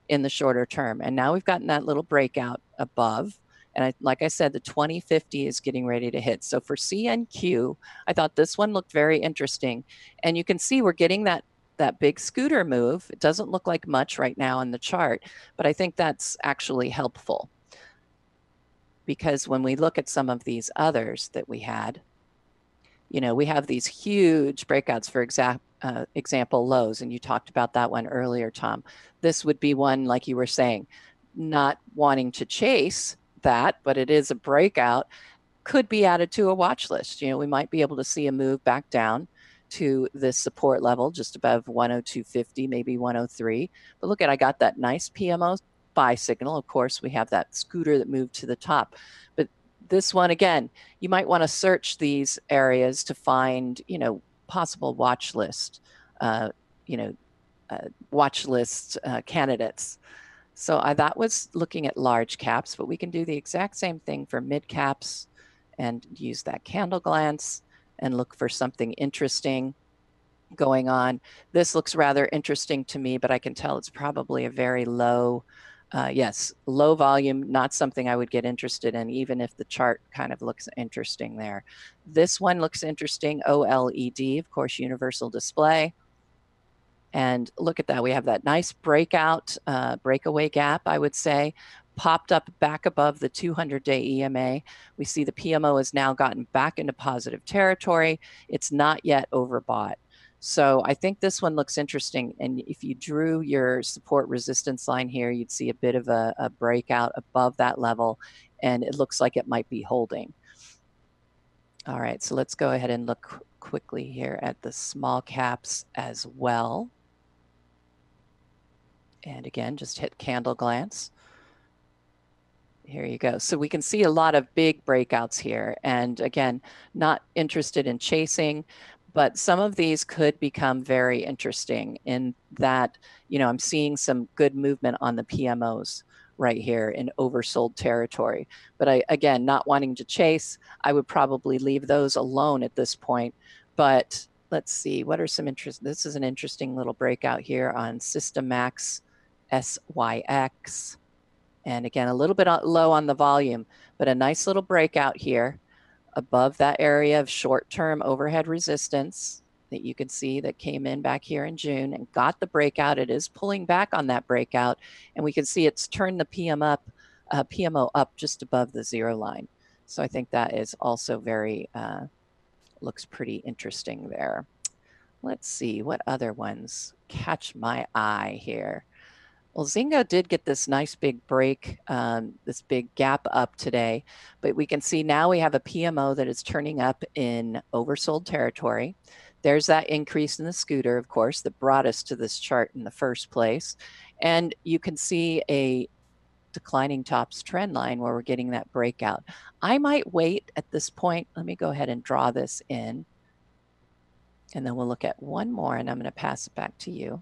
in the shorter term, and now we've gotten that little breakout above. And like I said, the 2050 is getting ready to hit. So for CNQ, I thought this one looked very interesting. And you can see we're getting that big scooter move. It doesn't look like much right now in the chart, but I think that's actually helpful, because when we look at some of these others that we had, we have these huge breakouts, for example, lows, and you talked about that one earlier, Tom. This would be one, like you were saying, not wanting to chase that, but it is a breakout, could be added to a watch list. We might be able to see a move back down to this support level just above 102.50, maybe 103. But look at, I got that nice PMO buy signal. Of course, we have that scooter that moved to the top. But this one, again, you might want to search these areas to find, possible watch list, watch list candidates. So that was looking at large caps, but we can do the exact same thing for mid caps and use that candle glance and look for something interesting going on. This looks rather interesting to me, but I can tell it's probably a very low yes, low volume, not something I would get interested in, even if the chart kind of looks interesting there. This one looks interesting, OLED, of course, universal display. And look at that, we have that nice breakout, breakaway gap, I would say, popped up back above the 200-day EMA. We see the PMO has now gotten back into positive territory. It's not yet overbought. So I think this one looks interesting. And if you drew your support resistance line here, you'd see a bit of a breakout above that level, and it looks like it might be holding. All right, so let's go ahead and look quickly here at the small caps as well. And again, just hit candle glance. Here you go. So we can see a lot of big breakouts here. And again, not interested in chasing, but some of these could become very interesting in that, you know, I'm seeing some good movement on the PMOs right here in oversold territory. But again, not wanting to chase, I would probably leave those alone at this point. But let's see, what are some interest? This is an interesting little breakout here on Systemax SYX. And again, a little bit low on the volume, but a nice little breakout here above that area of short-term overhead resistance that you can see that came in back here in June and got the breakout. It is pulling back on that breakout, and we can see it's turned the PMO up just above the zero line. So I think that is also very, looks pretty interesting there. Let's see, what other ones catch my eye here? Well, Zingo did get this nice big break, this big gap up today, but we can see now we have a PMO that is turning up in oversold territory. There's that increase in the scooter, of course, that brought us to this chart in the first place. And you can see a declining tops trend line where we're getting that breakout. I might wait at this point. Let me go ahead and draw this in. And then we'll look at one more, and I'm going to pass it back to you.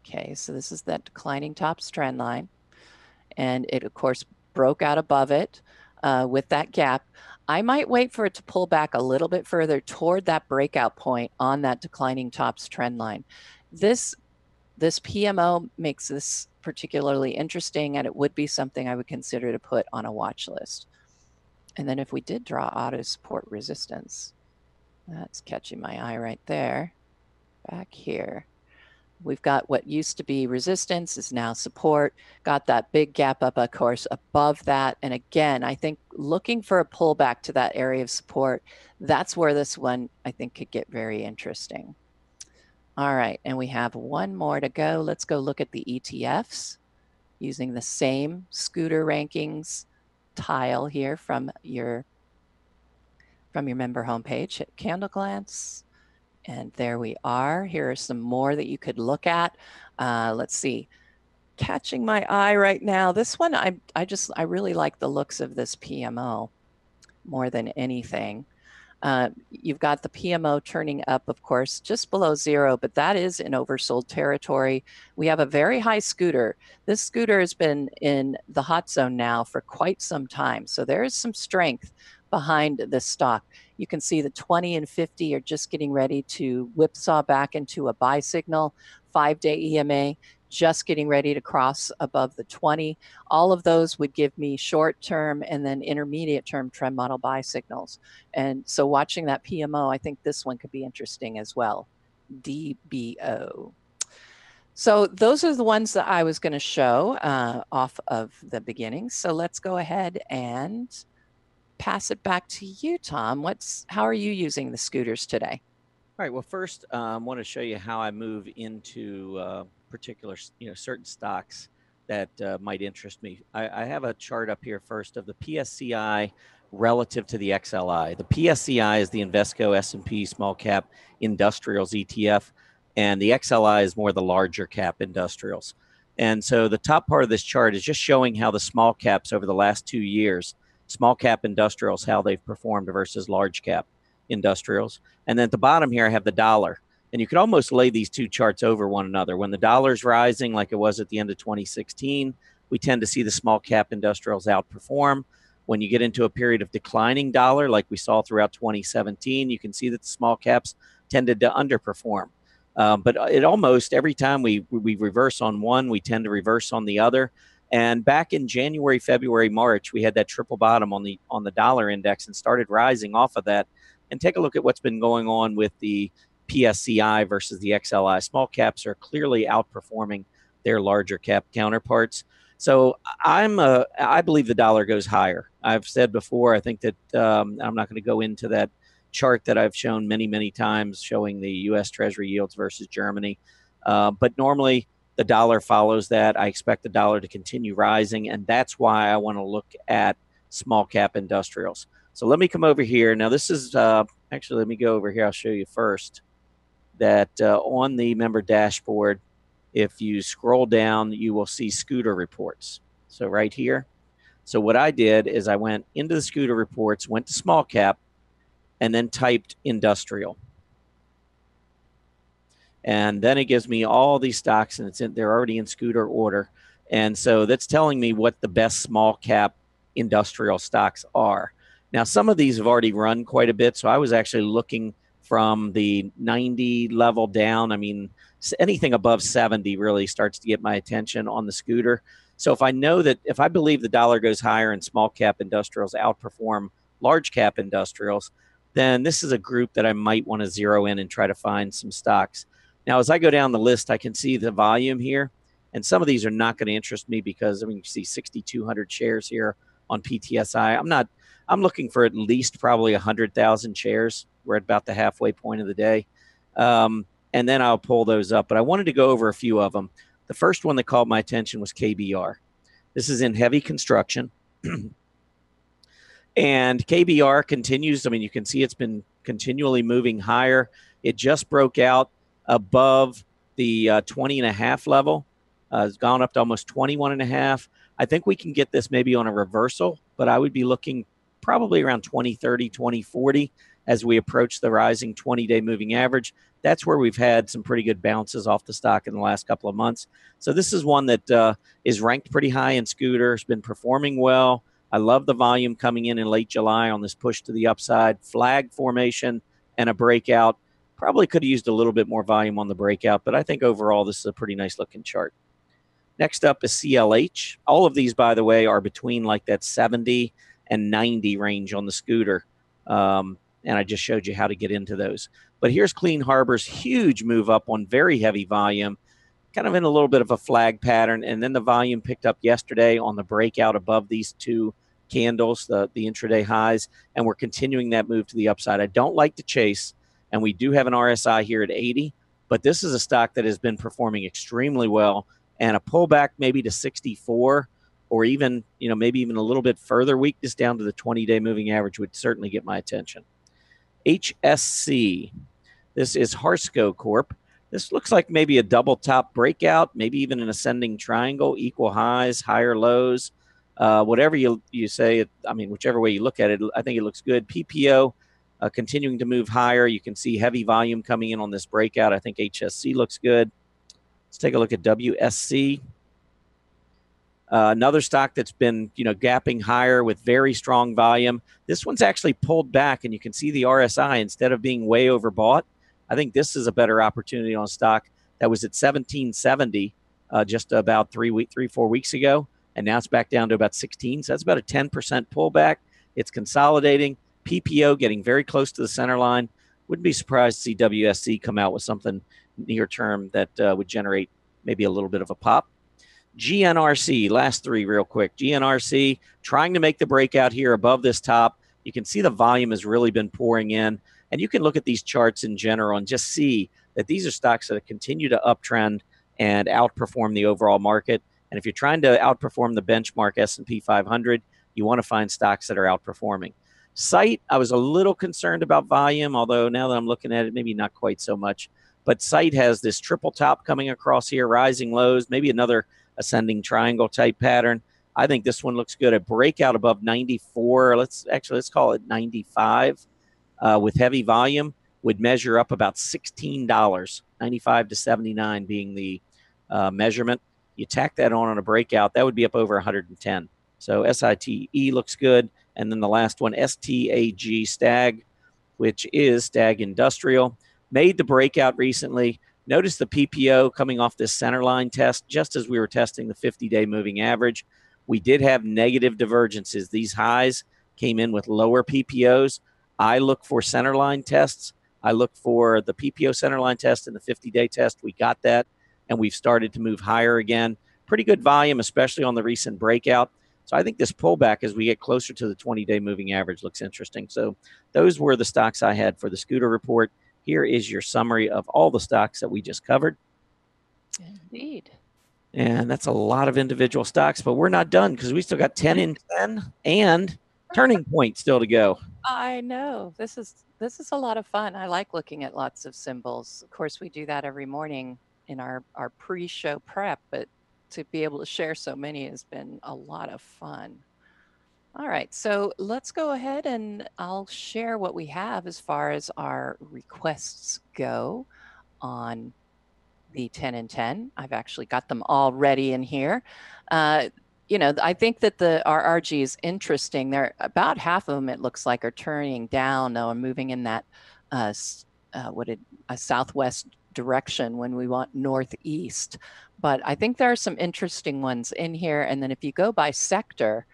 Okay, so this is that declining tops trend line. And it, of course, broke out above it with that gap. I might wait for it to pull back a little bit further toward that breakout point on that declining tops trend line. This PMO makes this particularly interesting, and it would be something I would consider to put on a watch list. And then if we did draw auto support resistance, that's catching my eye right there. Back here, we've got what used to be resistance is now support, got that big gap up, of course, above that. And again, I think looking for a pullback to that area of support, that's where this one I think could get very interesting. All right, and we have one more to go. Let's go look at the ETFs using the same scooter rankings tile here from your member homepage. Hit candle glance. And there we are. Here are some more that you could look at. Let's see. Catching my eye right now. This one, I really like the looks of this PMO more than anything. You've got the PMO turning up, of course, just below zero, but that is in oversold territory. We have a very high scooter. This scooter has been in the hot zone now for quite some time. So there is some strength behind this stock. You can see the 20 and 50 are just getting ready to whipsaw back into a buy signal. 5-day EMA just getting ready to cross above the 20. All of those would give me short-term and then intermediate-term trend model buy signals. And so watching that PMO, I think this one could be interesting as well. DBO. So those are the ones that I was going to show off of the beginning. So let's go ahead and pass it back to you, Tom. How are you using the scooters today? All right. Well, first, I want to show you how I move into particular, certain stocks that might interest me. I have a chart up here first of the PSCI relative to the XLI. The PSCI is the Invesco S&P Small Cap Industrials ETF, and the XLI is more the larger cap industrials. And so the top part of this chart is just showing how the small caps over the last 2 years, small cap industrials, how they've performed versus large cap industrials. And then at the bottom here, I have the dollar. And you could almost lay these two charts over one another. When the dollar's rising, like it was at the end of 2016, we tend to see the small cap industrials outperform. When you get into a period of declining dollar, like we saw throughout 2017, you can see that the small caps tended to underperform. But it almost every time we reverse on one, we tend to reverse on the other. And back in January, February, March, we had that triple bottom on the dollar index and started rising off of that. And take a look at what's been going on with the PSCI versus the XLI. Small caps are clearly outperforming their larger cap counterparts. So I believe the dollar goes higher. I've said before, I think that I'm not going to go into that chart that I've shown many, many times showing the U.S. Treasury yields versus Germany. But normally the dollar follows that. I expect the dollar to continue rising, and that's why I want to look at small cap industrials. So let me come over here. Now this is actually, let me go over here. I'll show you first that on the member dashboard, if you scroll down, you will see scooter reports. So right here. So what I did is I went into the scooter reports, went to small cap, and then typed industrial. And then it gives me all these stocks, and they're already in scooter order. And so that's telling me what the best small cap industrial stocks are. Now, some of these have already run quite a bit. So I was actually looking from the 90 level down. I mean, anything above 70 really starts to get my attention on the scooter. So if I believe the dollar goes higher and small cap industrials outperform large cap industrials, then this is a group that I might want to zero in and try to find some stocks. Now, as I go down the list, I can see the volume here, and some of these are not going to interest me because, I mean, you see 6,200 shares here on PTSI. I'm looking for at least probably 100,000 shares. We're at about the halfway point of the day. And then I'll pull those up. But I wanted to go over a few of them. The first one that caught my attention was KBR. This is in heavy construction. And KBR continues. I mean, you can see it's been continually moving higher. It just broke out above the 20 and a half level. It's gone up to almost 21 and a half. I think we can get this maybe on a reversal, but I would be looking probably around 2030, 2040 as we approach the rising 20-day moving average. That's where we've had some pretty good bounces off the stock in the last couple of months. So this is one that is ranked pretty high in scooter. It's been performing well. I love the volume coming in late July on this push to the upside, flag formation, and a breakout. Probably could have used a little bit more volume on the breakout, but I think overall this is a pretty nice looking chart. Next up is CLH. All of these, by the way, are between like that 70 and 90 range on the scooter. And I just showed you how to get into those. But here's Clean Harbor's huge move up on very heavy volume, kind of in a little bit of a flag pattern. And then the volume picked up yesterday on the breakout above these two candles, the intraday highs, and we're continuing that move to the upside. I don't like to chase, and we do have an RSI here at 80, but this is a stock that has been performing extremely well, and a pullback maybe to 64 or even, maybe even a little bit further weakness down to the 20-day moving average would certainly get my attention. HSC, this is Harsco Corp. This looks like maybe a double top breakout, maybe even an ascending triangle, equal highs, higher lows. Whatever you say, I mean, whichever way you look at it, I think it looks good. PPO continuing to move higher. You can see heavy volume coming in on this breakout. I think HSC looks good. Let's take a look at WSC. Another stock that's been, gapping higher with very strong volume. This one's actually pulled back, and you can see the RSI instead of being way overbought. I think this is a better opportunity on a stock that was at 1770 just about 4 weeks ago. And now it's back down to about 16. So that's about a 10% pullback. It's consolidating. PPO getting very close to the center line. Wouldn't be surprised to see WSC come out with something near term that would generate maybe a little bit of a pop. GNRC, last three real quick. GNRC trying to make the breakout here above this top. You can see the volume has really been pouring in. And you can look at these charts in general and just see that these are stocks that continue to uptrend and outperform the overall market. And if you're trying to outperform the benchmark S&P 500, you want to find stocks that are outperforming. Site, I was a little concerned about volume, although now that I'm looking at it, maybe not quite so much. But Site has this triple top coming across here, rising lows, maybe another ascending triangle type pattern. I think this one looks good. A breakout above 94. Let's call it 95 with heavy volume would measure up about $16, 95 to 79 being the measurement. You tack that on a breakout, that would be up over 110. So SITE looks good. And then the last one, STAG, Stag, which is Stag Industrial, made the breakout recently. Notice the PPO coming off this center line test just as we were testing the 50-day moving average. We did have negative divergences. These highs came in with lower PPOs. I look for center line tests. I look for the PPO center line test and the 50-day test. We got that, and we've started to move higher again. Pretty good volume, especially on the recent breakout. So I think this pullback as we get closer to the 20-day moving average looks interesting. So those were the stocks I had for the Scooter report. Here is your summary of all the stocks that we just covered. Indeed. And that's a lot of individual stocks, but we're not done because we still got 10 in 10 and Turning Point still to go. I know. This is a lot of fun. I like looking at lots of symbols. Of course, we do that every morning in our pre-show prep, but to be able to share so many has been a lot of fun. All right, so let's go ahead and I'll share what we have as far as our requests go on the 10 and 10. I've actually got them all ready in here. You know, I think that the RRG is interesting. They're about half of them, it looks like, are turning down, though, and moving in that a southwest direction when we want northeast. But I think there are some interesting ones in here. And then if you go by sector,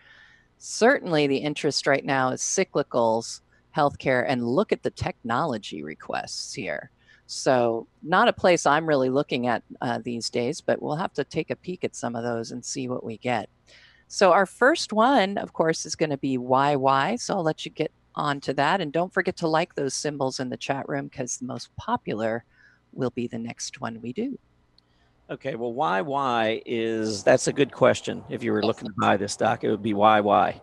certainly the interest right now is cyclicals, healthcare, and look at the technology requests here. So not a place I'm really looking at these days, but we'll have to take a peek at some of those and see what we get. So our first one, of course, is going to be YY. So I'll let you get on to that. And don't forget to like those symbols in the chat room because the most popular will be the next one we do. Okay, well, that's a good question. If you were looking to buy this stock, it would be YY.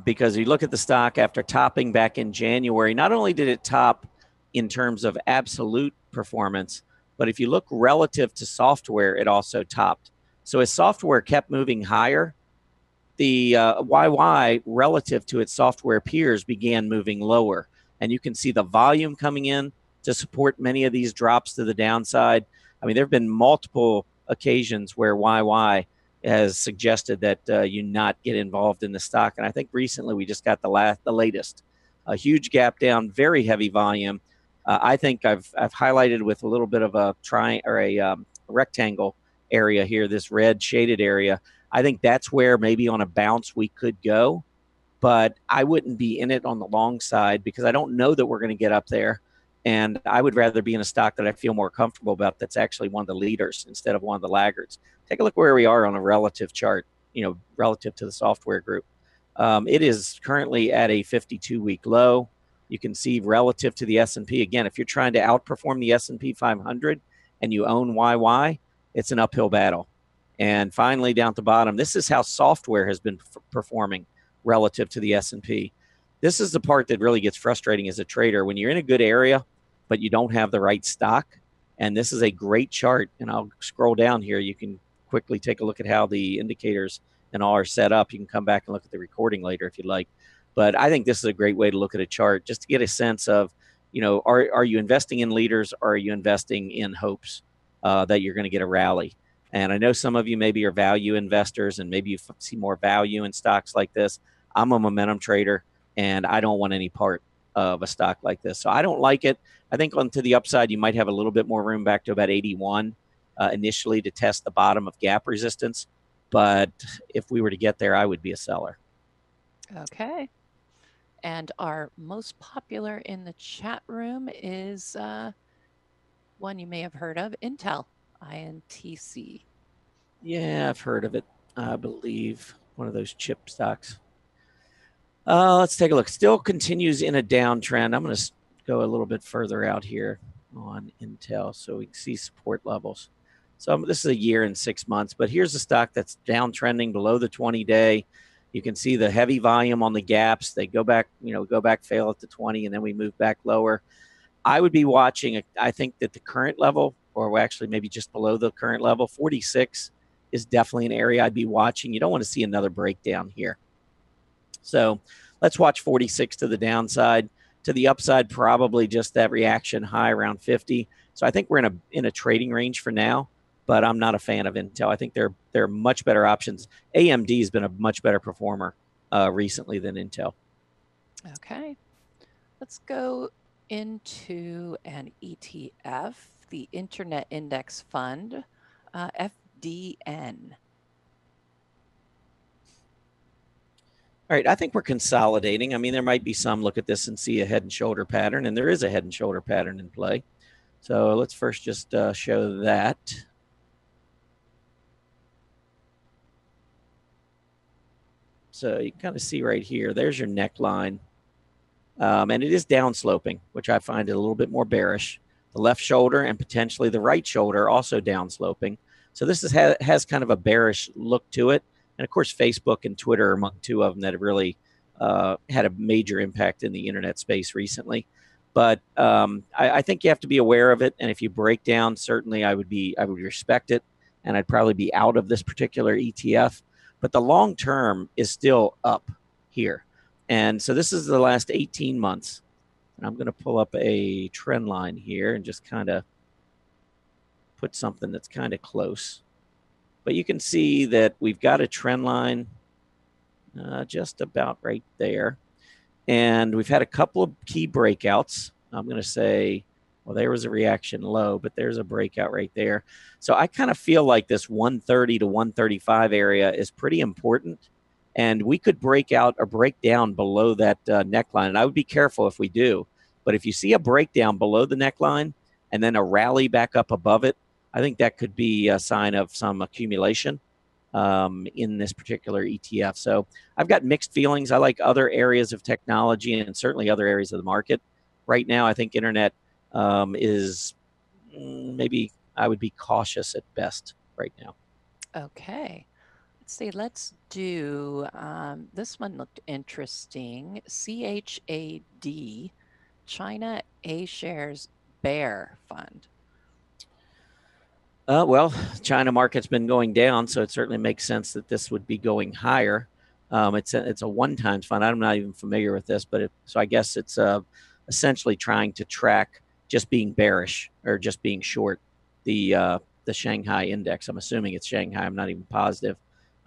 Because you look at the stock after topping back in January, not only did it top in terms of absolute performance, but if you look relative to software, it also topped. So as software kept moving higher, the YY relative to its software peers began moving lower. And you can see the volume coming in to support many of these drops to the downside. I mean, there have been multiple occasions where YY has suggested that you not get involved in the stock. And I think recently we just got the latest. A huge gap down, very heavy volume. I think I've highlighted with a little bit of a rectangle area here, this red shaded area. I think that's where maybe on a bounce we could go, but I wouldn't be in it on the long side because I don't know that we're going to get up there. And I would rather be in a stock that I feel more comfortable about that's actually one of the leaders instead of one of the laggards. Take a look where we are on a relative chart, relative to the software group. It is currently at a 52-week low. You can see relative to the S&P. Again, if you're trying to outperform the S&P 500 and you own YY, it's an uphill battle. And finally, down at the bottom, this is how software has been performing relative to the S&P. This is the part that really gets frustrating as a trader. When you're in a good area, but you don't have the right stock, and this is a great chart, and I'll scroll down here. You can quickly take a look at how the indicators and all are set up. You can come back and look at the recording later if you'd like. But I think this is a great way to look at a chart just to get a sense of, are you investing in leaders or are you investing in hopes that you're going to get a rally? And I know some of you maybe are value investors and maybe you see more value in stocks like this. I'm a momentum trader and I don't want any part of a stock like this. So I don't like it. I think on to the upside, you might have a little bit more room back to about 81 initially to test the bottom of gap resistance. But if we were to get there, I would be a seller. Okay. And our most popular in the chat room is one you may have heard of, Intel, INTC. Yeah, I've heard of it. I believe one of those chip stocks. Let's take a look. Still continues in a downtrend. I'm going to go a little bit further out here on Intel so we can see support levels. So this is a year and 6 months, but here's a stock that's downtrending below the 20-day. You can see the heavy volume on the gaps. They go back, fail at the 20, and then we move back lower. I would be watching. I think that the current level, or actually maybe just below the current level, 46 is definitely an area I'd be watching. You don't want to see another breakdown here. So let's watch 46 to the downside. To the upside, probably just that reaction high around 50. So I think we're in a trading range for now, but I'm not a fan of Intel. I think there are much better options. AMD has been a much better performer recently than Intel. Okay. Let's go into an ETF. the Internet Index Fund, FDN. All right, I think we're consolidating. I mean, there might be some look at this and see a head and shoulder pattern, and there is a head and shoulder pattern in play. So let's first just show that. So you can kind of see right here, there's your neckline. And it is downsloping, which I find it a little bit more bearish. The left shoulder and potentially the right shoulder also downsloping. So this has kind of a bearish look to it. And of course, Facebook and Twitter are among two of them that have really had a major impact in the internet space recently. But I think you have to be aware of it. And if you break down, certainly I would respect it. And I'd probably be out of this particular ETF. But the long term is still up here. And so this is the last 18 months. And I'm going to pull up a trend line here and just kind of put something that's kind of close. But you can see that we've got a trend line just about right there. And we've had a couple of key breakouts. I'm going to say, well, there was a reaction low, but there's a breakout right there. So I kind of feel like this 130 to 135 area is pretty important. And we could break out or break down below that neckline. And I would be careful if we do. But if you see a breakdown below the neckline and then a rally back up above it, I think that could be a sign of some accumulation in this particular ETF. So I've got mixed feelings. I like other areas of technology and certainly other areas of the market. Right now, I think internet is maybe I would be cautious at best right now. Okay. Let's see, let's do, this one looked interesting. CHAD, China A-Shares Bear Fund. Well, China market's been going down, so it certainly makes sense that this would be going higher. It's a one-time fund. I'm not even familiar with this, but so I guess it's essentially trying to track just being bearish or just being short the Shanghai index. I'm assuming it's Shanghai. I'm not even positive.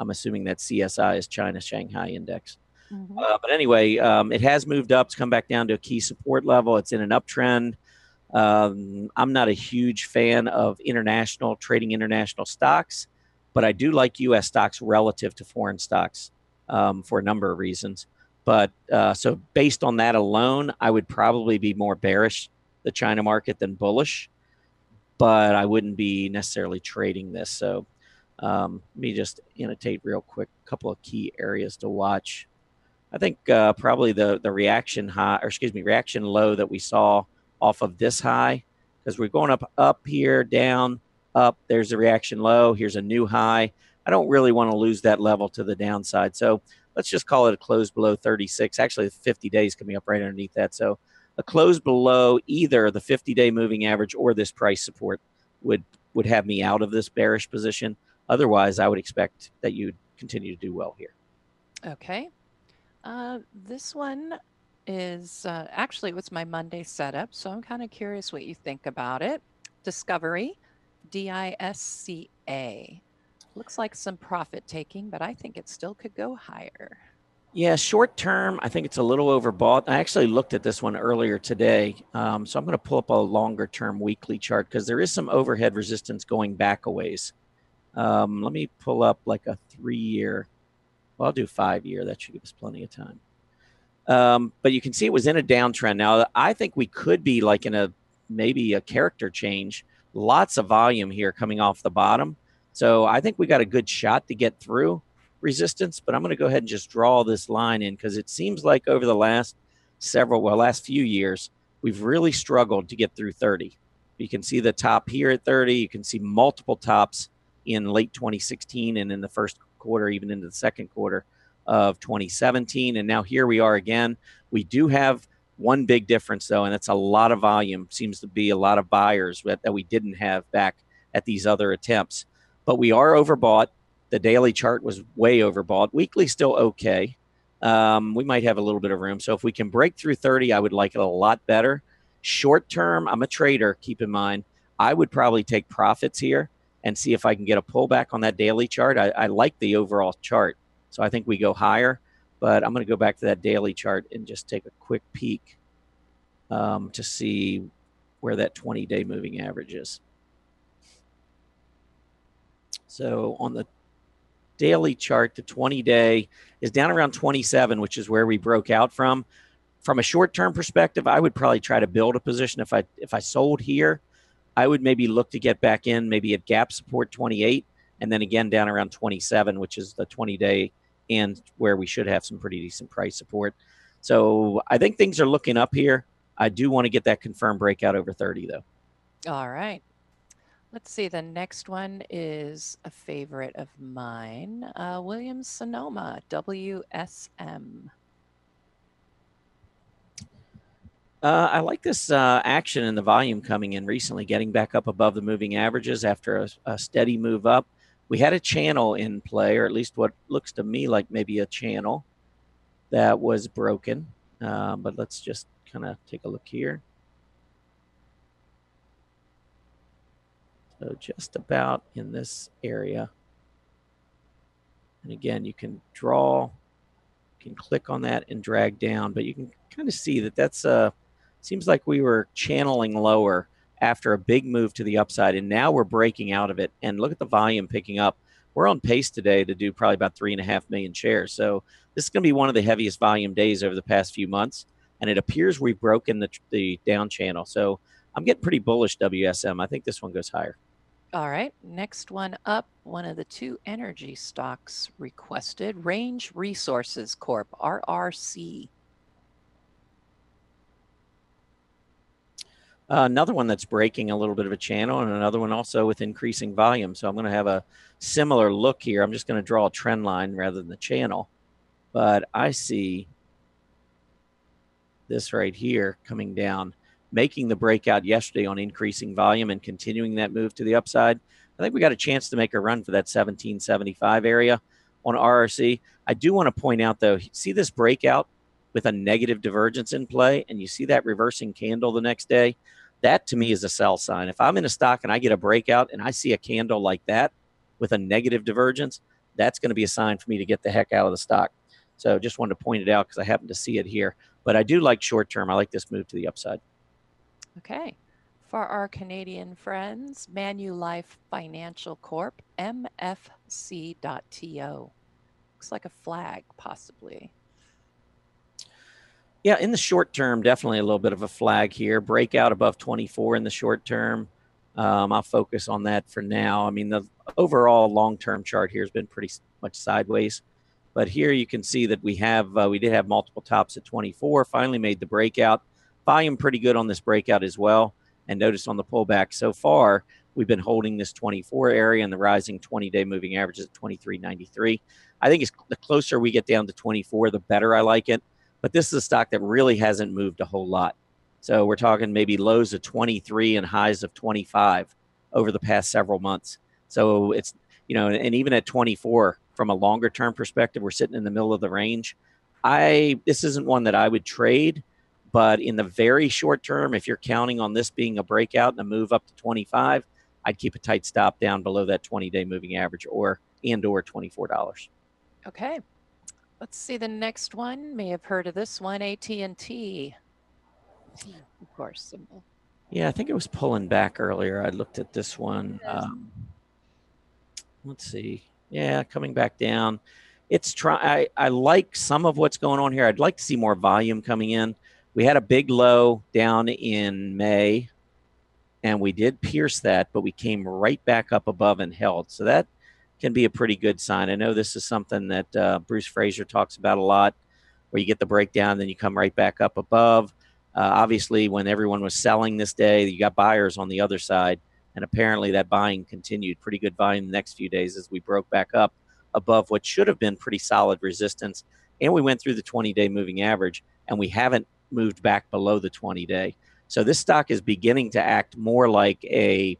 I'm assuming that CSI is China Shanghai index. Mm-hmm. But anyway, it has moved up. It's come back down to a key support level. It's in an uptrend. I'm not a huge fan of trading international stocks, but I do like U.S. stocks relative to foreign stocks for a number of reasons. But so based on that alone, I would probably be more bearish the China market than bullish, but I wouldn't be necessarily trading this. So let me just annotate real quick a couple of key areas to watch. I think probably the reaction low that we saw off of this high, because we're going up here, down, up. There's a reaction low. Here's a new high. I don't really want to lose that level to the downside. So let's just call it a close below 36. Actually, the 50 days coming up right underneath that. So a close below either the 50-day moving average or this price support would have me out of this bearish position. Otherwise, I would expect that you'd continue to do well here. Okay. This one is actually, it was my Monday setup, so I'm kind of curious what you think about it. Discovery, DISCA. Looks like some profit taking, but I think it still could go higher. Yeah, short term, I think it's a little overbought. I actually looked at this one earlier today. So I'm going to pull up a longer term weekly chart because there is some overhead resistance going back a ways. Let me pull up like a 3-year. Well, I'll do 5-year. That should give us plenty of time. But you can see it was in a downtrend. Now, I think we could be like in maybe a character change. Lots of volume here coming off the bottom. So I think we got a good shot to get through resistance, but I'm going to go ahead and just draw this line in because it seems like over the last few years, we've really struggled to get through 30. You can see the top here at 30. You can see multiple tops in late 2016 and in the first quarter, even into the second quarter of 2017. And now here we are again. We do have one big difference, though, and it's a lot of volume. Seems to be a lot of buyers that we didn't have back at these other attempts. But we are overbought. The daily chart was way overbought. Weekly still okay. We might have a little bit of room. So if we can break through 30, I would like it a lot better. Short term, I'm a trader, keep in mind. I would probably take profits here and see if I can get a pullback on that daily chart. I like the overall chart. So I think we go higher, but I'm going to go back to that daily chart and just take a quick peek to see where that 20-day moving average is. So on the daily chart, the 20-day is down around 27, which is where we broke out from. From a short-term perspective, I would probably try to build a position. If I sold here, I would maybe look to get back in maybe at gap support 28, and then again down around 27, which is the 20-day and where we should have some pretty decent price support. So I think things are looking up here. I do want to get that confirmed breakout over 30, though. All right. Let's see. The next one is a favorite of mine, Williams-Sonoma, WSM. I like this action and the volume coming in recently, getting back up above the moving averages after a steady move up. We had a channel in play, or at least what looks to me like maybe a channel that was broken. But let's just kind of take a look here. So just about in this area. And again, you can draw, you can click on that and drag down, but you can kind of see that that's seems like we were channeling lower after a big move to the upside, and now we're breaking out of it. And look at the volume picking up. We're on pace today to do probably about 3.5 million shares. So this is going to be one of the heaviest volume days over the past few months, and it appears we've broken the down channel. So I'm getting pretty bullish WSM. I think this one goes higher. All right, next one up, one of the two energy stocks requested, Range Resources Corp, RRC. Another one that's breaking a little bit of a channel, and another one also with increasing volume. So I'm going to have a similar look here. I'm just going to draw a trend line rather than the channel. But I see this right here coming down, making the breakout yesterday on increasing volume and continuing that move to the upside. I think we got a chance to make a run for that 1775 area on RRC. I do want to point out, though, see this breakout with a negative divergence in play, and you see that reversing candle the next day? That, to me, is a sell sign. If I'm in a stock and I get a breakout and I see a candle like that with a negative divergence, that's going to be a sign for me to get the heck out of the stock. So just wanted to point it out because I happen to see it here. But I do like short term. I like this move to the upside. Okay. For our Canadian friends, Manulife Financial Corp, MFC.TO. Looks like a flag, possibly. Yeah, in the short term, definitely a little bit of a flag here. Breakout above 24 in the short term. I'll focus on that for now. I mean, the overall long-term chart here has been pretty much sideways. But here you can see that we did have multiple tops at 24, finally made the breakout. Volume pretty good on this breakout as well. And notice on the pullback so far, we've been holding this 24 area, and the rising 20-day moving average is at 23.93. I think the closer we get down to 24, the better I like it. But this is a stock that really hasn't moved a whole lot. So we're talking maybe lows of 23 and highs of 25 over the past several months. So it's, and even at 24, from a longer term perspective, we're sitting in the middle of the range. This isn't one that I would trade, but in the very short term, if you're counting on this being a breakout and a move up to 25, I'd keep a tight stop down below that 20-day moving average or $24. Okay. Let's see the next one. May have heard of this one, AT&T. Of course, symbol. Yeah, I think it was pulling back earlier. I looked at this one. Let's see. Yeah, coming back down. I like some of what's going on here. I'd like to see more volume coming in. We had a big low down in May, and we did pierce that, but we came right back up above and held. So that can be a pretty good sign. I know this is something that Bruce Fraser talks about a lot, where you get the breakdown, then you come right back up above. Obviously, when everyone was selling this day, you got buyers on the other side, and apparently that buying continued. Pretty good buying the next few days as we broke back up above what should have been pretty solid resistance, and we went through the 20-day moving average, and we haven't moved back below the 20-day. So this stock is beginning to act more like a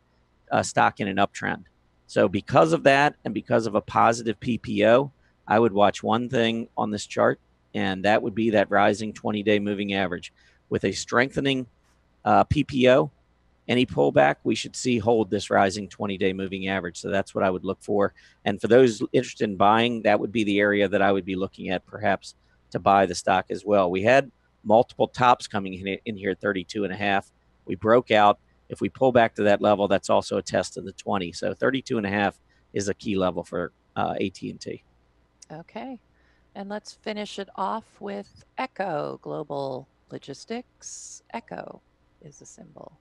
stock in an uptrend. So because of that, and because of a positive PPO, I would watch one thing on this chart, and that would be that rising 20-day moving average. With a strengthening PPO, any pullback, we should see hold this rising 20-day moving average. So that's what I would look for. And for those interested in buying, that would be the area that I would be looking at perhaps to buy the stock as well. We had multiple tops coming in here at 32.5. We broke out. If we pull back to that level, that's also a test of the 20. So 32.5 is a key level for AT&T. Okay. And let's finish it off with Echo Global Logistics. Echo is a symbol.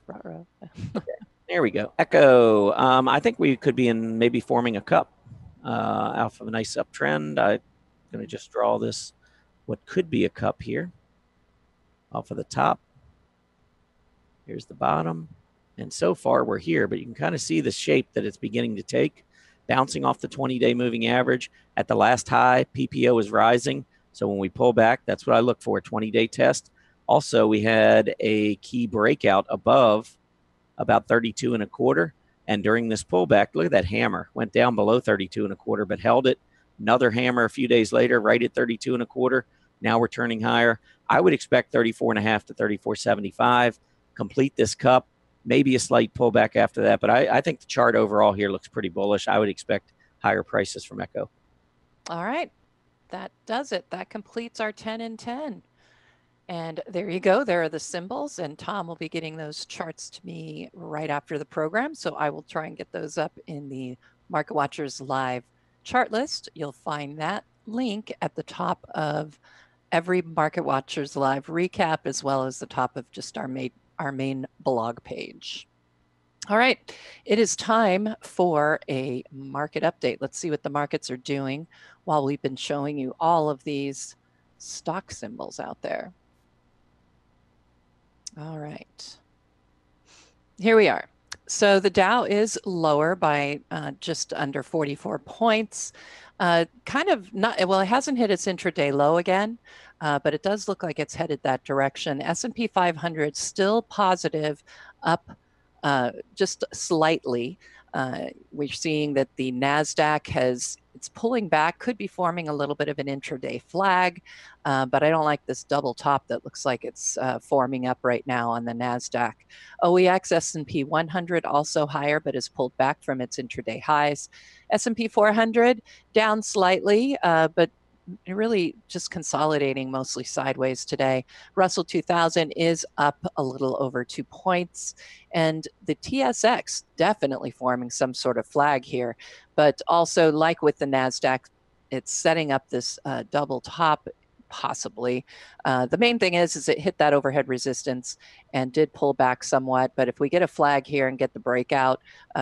Ruh-roh. There we go. Echo. I think we could be in maybe forming a cup off of a nice uptrend. I'm going to just draw this, what could be a cup here, off of the top. Here's the bottom. And so far we're here, but you can kind of see the shape that it's beginning to take, bouncing off the 20-day moving average. At the last high, PPO is rising. So when we pull back, that's what I look for, a 20-day test. Also, we had a key breakout above about 32.25. And during this pullback, look at that hammer. Went down below 32.25, but held it. Another hammer a few days later, right at 32.25. Now we're turning higher. I would expect 34.5 to 34.75. Complete this cup. Maybe a slight pullback after that, but I think the chart overall here looks pretty bullish. I would expect higher prices from Echo. All right. That does it. That completes our 10 and 10. And there you go. There are the symbols, and Tom will be getting those charts to me right after the program. So I will try and get those up in the Market Watchers Live chart list. You'll find that link at the top of every Market Watchers Live recap, as well as the top of just our main blog page. All right, it is time for a market update. Let's see what the markets are doing while we've been showing you all of these stock symbols out there. All right, here we are. So the Dow is lower by just under 44 points. Kind of not, well, it hasn't hit its intraday low again, but it does look like it's headed that direction. S&P 500 still positive, up just slightly. We're seeing that the NASDAQ it's pulling back, could be forming a little bit of an intraday flag, but I don't like this double top that looks like it's forming up right now on the NASDAQ. OEX S&P 100 also higher, but has pulled back from its intraday highs. S&P 400 down slightly, but really just consolidating mostly sideways today. Russell 2000 is up a little over 2 points, and the TSX definitely forming some sort of flag here, but also like with the NASDAQ, it's setting up this double top possibly. The main thing is it hit that overhead resistance and did pull back somewhat, but if we get a flag here and get the breakout,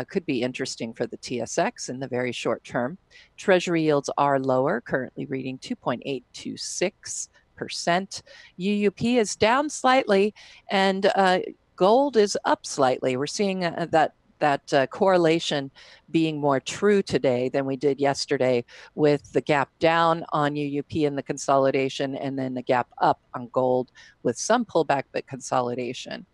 could be interesting for the TSX in the very short term. Treasury yields are lower, currently reading 2.826%. UUP is down slightly, and gold is up slightly. We're seeing that correlation being more true today than we did yesterday, with the gap down on UUP in the consolidation and then the gap up on gold with some pullback but consolidation.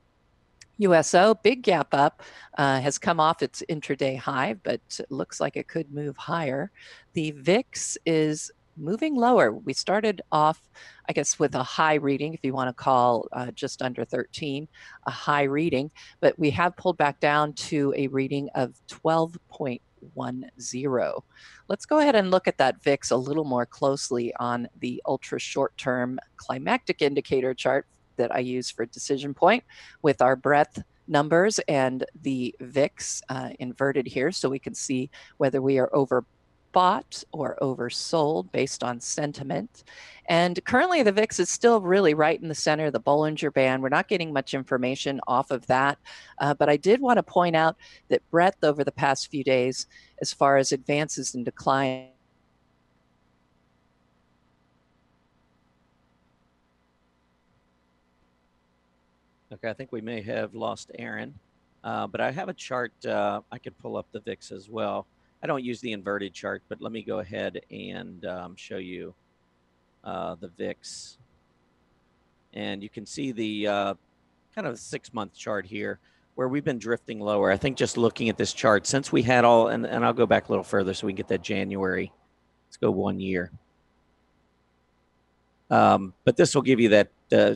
USO, big gap up, has come off its intraday high, but it looks like it could move higher. The VIX is moving lower. We started off, I guess, with a high reading, if you want to call just under 13 a high reading, but we have pulled back down to a reading of 12.10. Let's go ahead and look at that VIX a little more closely on the ultra short-term climactic indicator chart that I use for decision point, with our breadth numbers and the VIX inverted here, so we can see whether we are overbought or oversold based on sentiment. And currently the VIX is still really right in the center of the Bollinger Band. We're not getting much information off of that, but I did want to point out that breadth over the past few days, as far as advances and decline, Okay, I think we may have lost Erin, but I have a chart. I could pull up the VIX as well. I don't use the inverted chart, but let me go ahead and show you the VIX. And you can see the kind of 6-month chart here where we've been drifting lower. I think just looking at this chart, since we had all, and I'll go back a little further so we can get that January. Let's go 1 year. But this will give you that,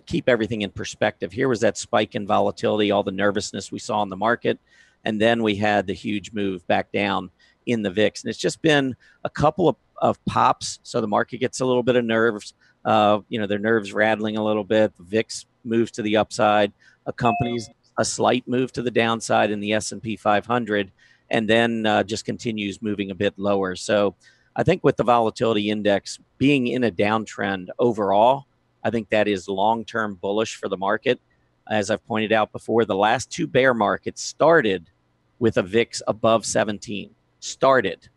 keep everything in perspective. Here was that spike in volatility, all the nervousness we saw in the market. And then we had the huge move back down in the VIX. And it's just been a couple of pops. So the market gets a little bit of nerves, their nerves rattling a little bit. The VIX moves to the upside, accompanies a slight move to the downside in the S&P 500, and then just continues moving a bit lower. So I think with the volatility index being in a downtrend overall, I think that is long-term bullish for the market. As I've pointed out before, the last two bear markets started with a VIX above 17. Started.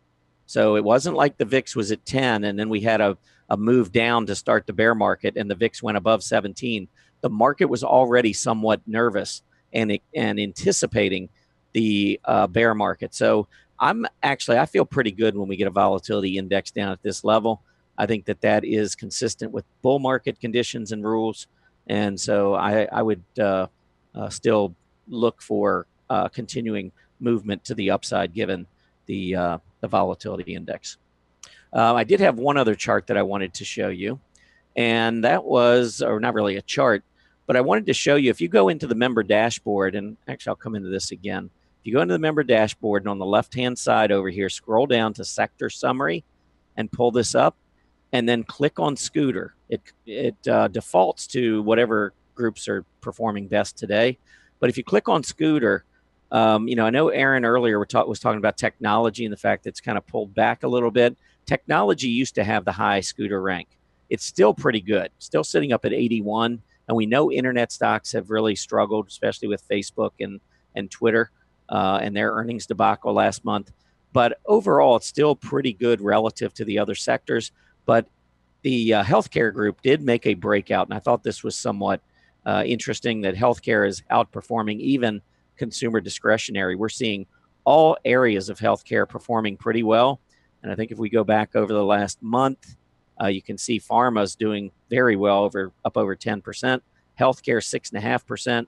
So it wasn't like the VIX was at 10 and then we had a move down to start the bear market and the VIX went above 17. The market was already somewhat nervous and anticipating the bear market. So I feel pretty good when we get a volatility index down at this level. I think that is consistent with bull market conditions and rules. And so I would still look for continuing movement to the upside given the volatility index. I did have one other chart that I wanted to show you, and that was, or not really a chart, but I wanted to show you, if you go into the member dashboard, and actually I'll come into this again. If you go into the member dashboard and on the left-hand side over here, scroll down to sector summary and pull this up, and then click on Scooter. It defaults to whatever groups are performing best today. But if you click on Scooter, I know Erin earlier was talking about technology and the fact that it's kind of pulled back a little bit. Technology used to have the high Scooter rank. It's still pretty good, still sitting up at 81. And we know internet stocks have really struggled, especially with Facebook and Twitter and their earnings debacle last month. But overall, it's still pretty good relative to the other sectors. But the healthcare group did make a breakout. And I thought this was somewhat interesting that healthcare is outperforming even consumer discretionary. We're seeing all areas of healthcare performing pretty well. And I think if we go back over the last month, you can see pharma's doing very well, up over 10%, healthcare 6.5%,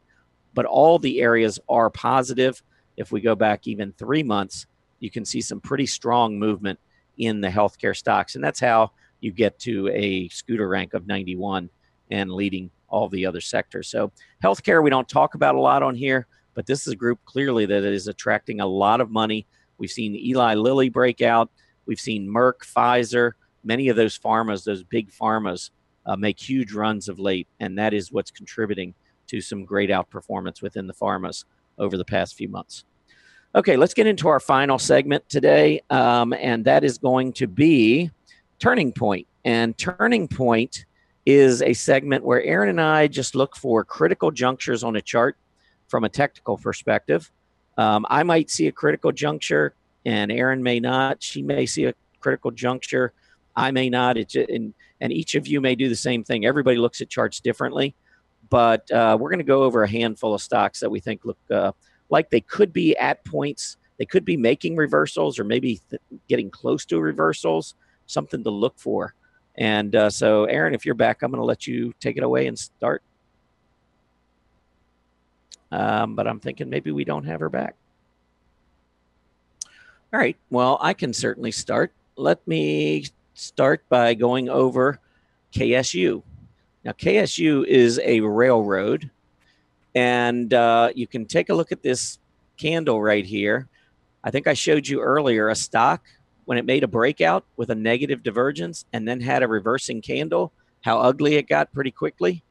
but all the areas are positive. If we go back even 3 months, you can see some pretty strong movement in the healthcare stocks. And that's how you get to a Scooter rank of 91 and leading all the other sectors. So healthcare, we don't talk about a lot on here, but this is a group clearly that is attracting a lot of money. We've seen Eli Lilly break out. We've seen Merck, Pfizer, many of those pharmas, those big pharmas, make huge runs of late. And that is what's contributing to some great outperformance within the pharmas over the past few months. Okay, let's get into our final segment today. And that is going to be Turning Point. And Turning Point is a segment where Erin and I just look for critical junctures on a chart from a technical perspective. I might see a critical juncture and Erin may not. She may see a critical juncture. I may not. And each of you may do the same thing. Everybody looks at charts differently, but we're going to go over a handful of stocks that we think look like they could be at points. They could be making reversals or maybe getting close to reversals, something to look for. And so, Erin, if you're back, I'm going to let you take it away and start. But I'm thinking maybe we don't have her back. All right. Well, I can certainly start. Let me start by going over KSU. Now, KSU is a railroad, and you can take a look at this candle right here. I think I showed you earlier a stock when it made a breakout with a negative divergence and then had a reversing candle, how ugly it got pretty quickly.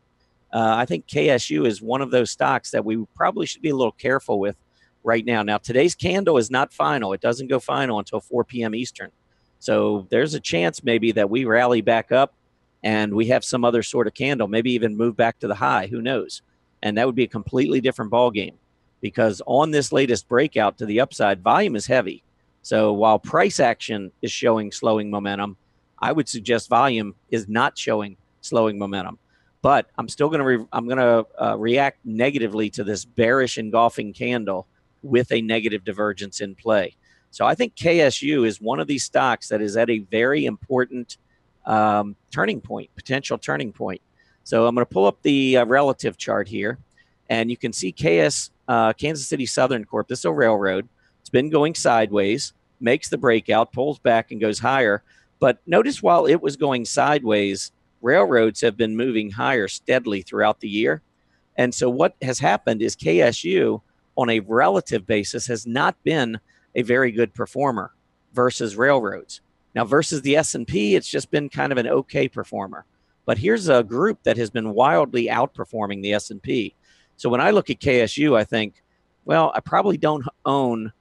I think KSU is one of those stocks that we probably should be a little careful with right now. Now, today's candle is not final. It doesn't go final until 4 p.m. Eastern. So there's a chance maybe that we rally back up and we have some other sort of candle, maybe even move back to the high. Who knows? And that would be a completely different ballgame because on this latest breakout to the upside, volume is heavy. So while price action is showing slowing momentum, I would suggest volume is not showing slowing momentum. But I'm still going to react negatively to this bearish engulfing candle with a negative divergence in play. So I think KSU is one of these stocks that is at a very important turning point, potential turning point. So I'm going to pull up the relative chart here, and you can see Kansas City Southern Corp. This is a railroad. It's been going sideways, makes the breakout, pulls back, and goes higher. But notice while it was going sideways, railroads have been moving higher steadily throughout the year. And so what has happened is KSU, on a relative basis, has not been a very good performer versus railroads. Now versus the S&P, it's just been kind of an okay performer. But here's a group that has been wildly outperforming the S&P. So when I look at KSU, I think, well, I probably don't own,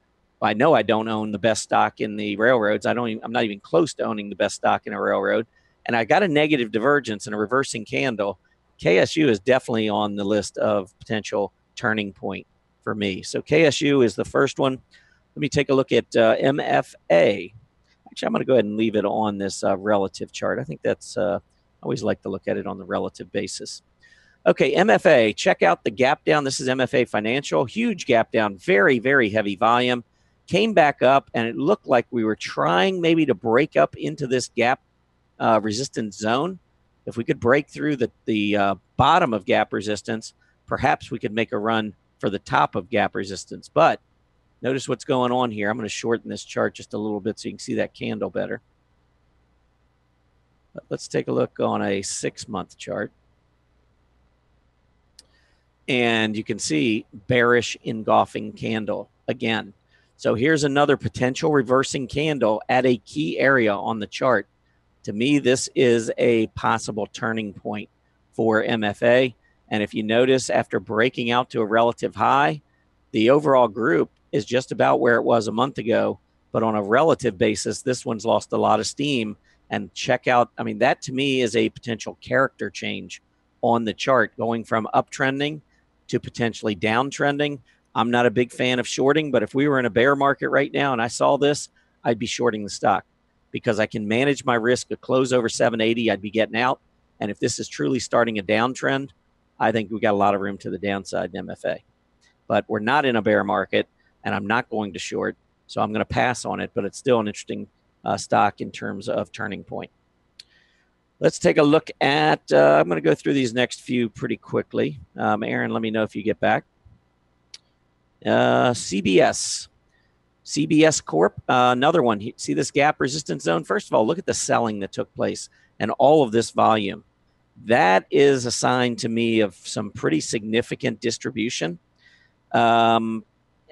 I know I don't own the best stock in the railroads. I'm not even close to owning the best stock in a railroad. And I got a negative divergence and a reversing candle. KSU is definitely on the list of potential turning point for me. So KSU is the first one. Let me take a look at MFA. Actually, I'm going to go ahead and leave it on this relative chart. I think that's, I always like to look at it on the relative basis. Okay, MFA, check out the gap down. This is MFA Financial, huge gap down, very, very heavy volume. Came back up, and it looked like we were trying maybe to break up into this gap resistance zone. If we could break through the bottom of gap resistance, perhaps we could make a run for the top of gap resistance. But notice what's going on here. I'm going to shorten this chart just a little bit so you can see that candle better. But let's take a look on a 6-month chart. And you can see bearish engulfing candle again. So here's another potential reversing candle at a key area on the chart. To me, this is a possible turning point for MFA. And if you notice, after breaking out to a relative high, the overall group is just about where it was a month ago. But on a relative basis, this one's lost a lot of steam. And check out, I mean, that to me is a potential character change on the chart, going from uptrending to potentially downtrending. I'm not a big fan of shorting, but if we were in a bear market right now and I saw this, I'd be shorting the stock because I can manage my risk. A close over 780, I'd be getting out. And if this is truly starting a downtrend, I think we got a lot of room to the downside in MFA. But we're not in a bear market, and I'm not going to short, so I'm going to pass on it. But it's still an interesting stock in terms of turning point. Let's take a look at, I'm going to go through these next few pretty quickly. Erin, let me know if you get back. CBS Corp, another one. See this gap resistance zone? First of all, look at the selling that took place and all of this volume. That is a sign to me of some pretty significant distribution. And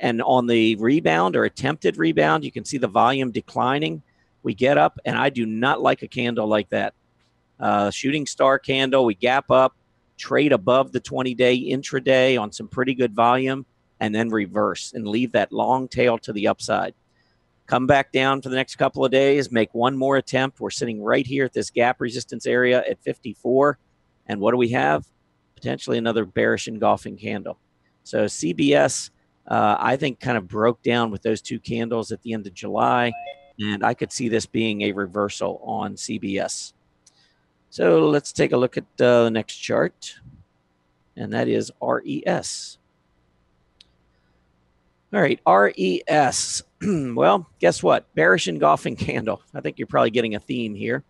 on the rebound or attempted rebound, you can see the volume declining. We get up, and I do not like a candle like that. Shooting star candle, we gap up, trade above the 20-day intraday on some pretty good volume, and then reverse and leave that long tail to the upside. Come back down for the next couple of days, make one more attempt. We're sitting right here at this gap resistance area at 54. And what do we have? Potentially another bearish engulfing candle. So CBS, I think, kind of broke down with those two candles at the end of July. And I could see this being a reversal on CBS. So let's take a look at the next chart, and that is RES. All right, RES. Well, guess what? Bearish engulfing candle. I think you're probably getting a theme here.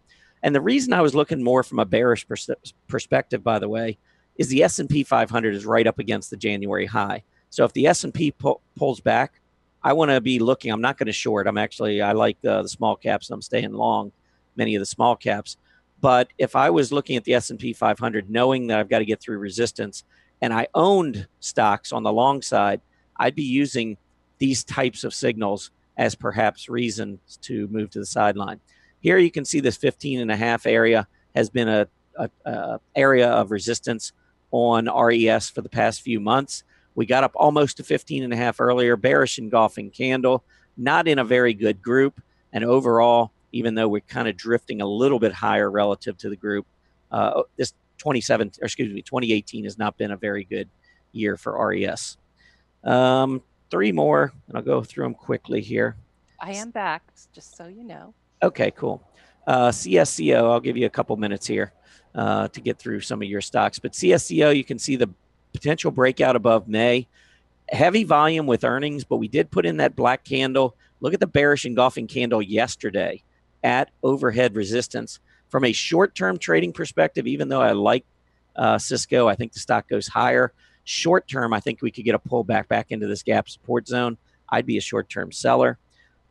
And the reason I was looking more from a bearish perspective, by the way, is the S&P 500 is right up against the January high. So if the S&P pulls back, I want to be looking. I'm not going to short. I like the small caps, and I'm staying long many of the small caps. But if I was looking at the S&P 500, knowing that I've got to get through resistance, and I owned stocks on the long side, I'd be using these types of signals as perhaps reasons to move to the sideline. Here you can see this 15.5 area has been a area of resistance on RES for the past few months. We got up almost to 15.5 earlier, bearish engulfing candle, not in a very good group. And overall, even though we're kind of drifting a little bit higher relative to the group, this 2018 has not been a very good year for RES. 3 more, and I'll go through them quickly here. I am back, just so you know. Okay, cool. CSCO, I'll give you a couple minutes here to get through some of your stocks. But CSCO, you can see the potential breakout above May. Heavy volume with earnings, but we did put in that black candle. Look at the bearish engulfing candle yesterday at overhead resistance. From a short-term trading perspective, even though I like Cisco, I think the stock goes higher. Short-term, I think we could get a pullback back into this gap support zone. I'd be a short-term seller.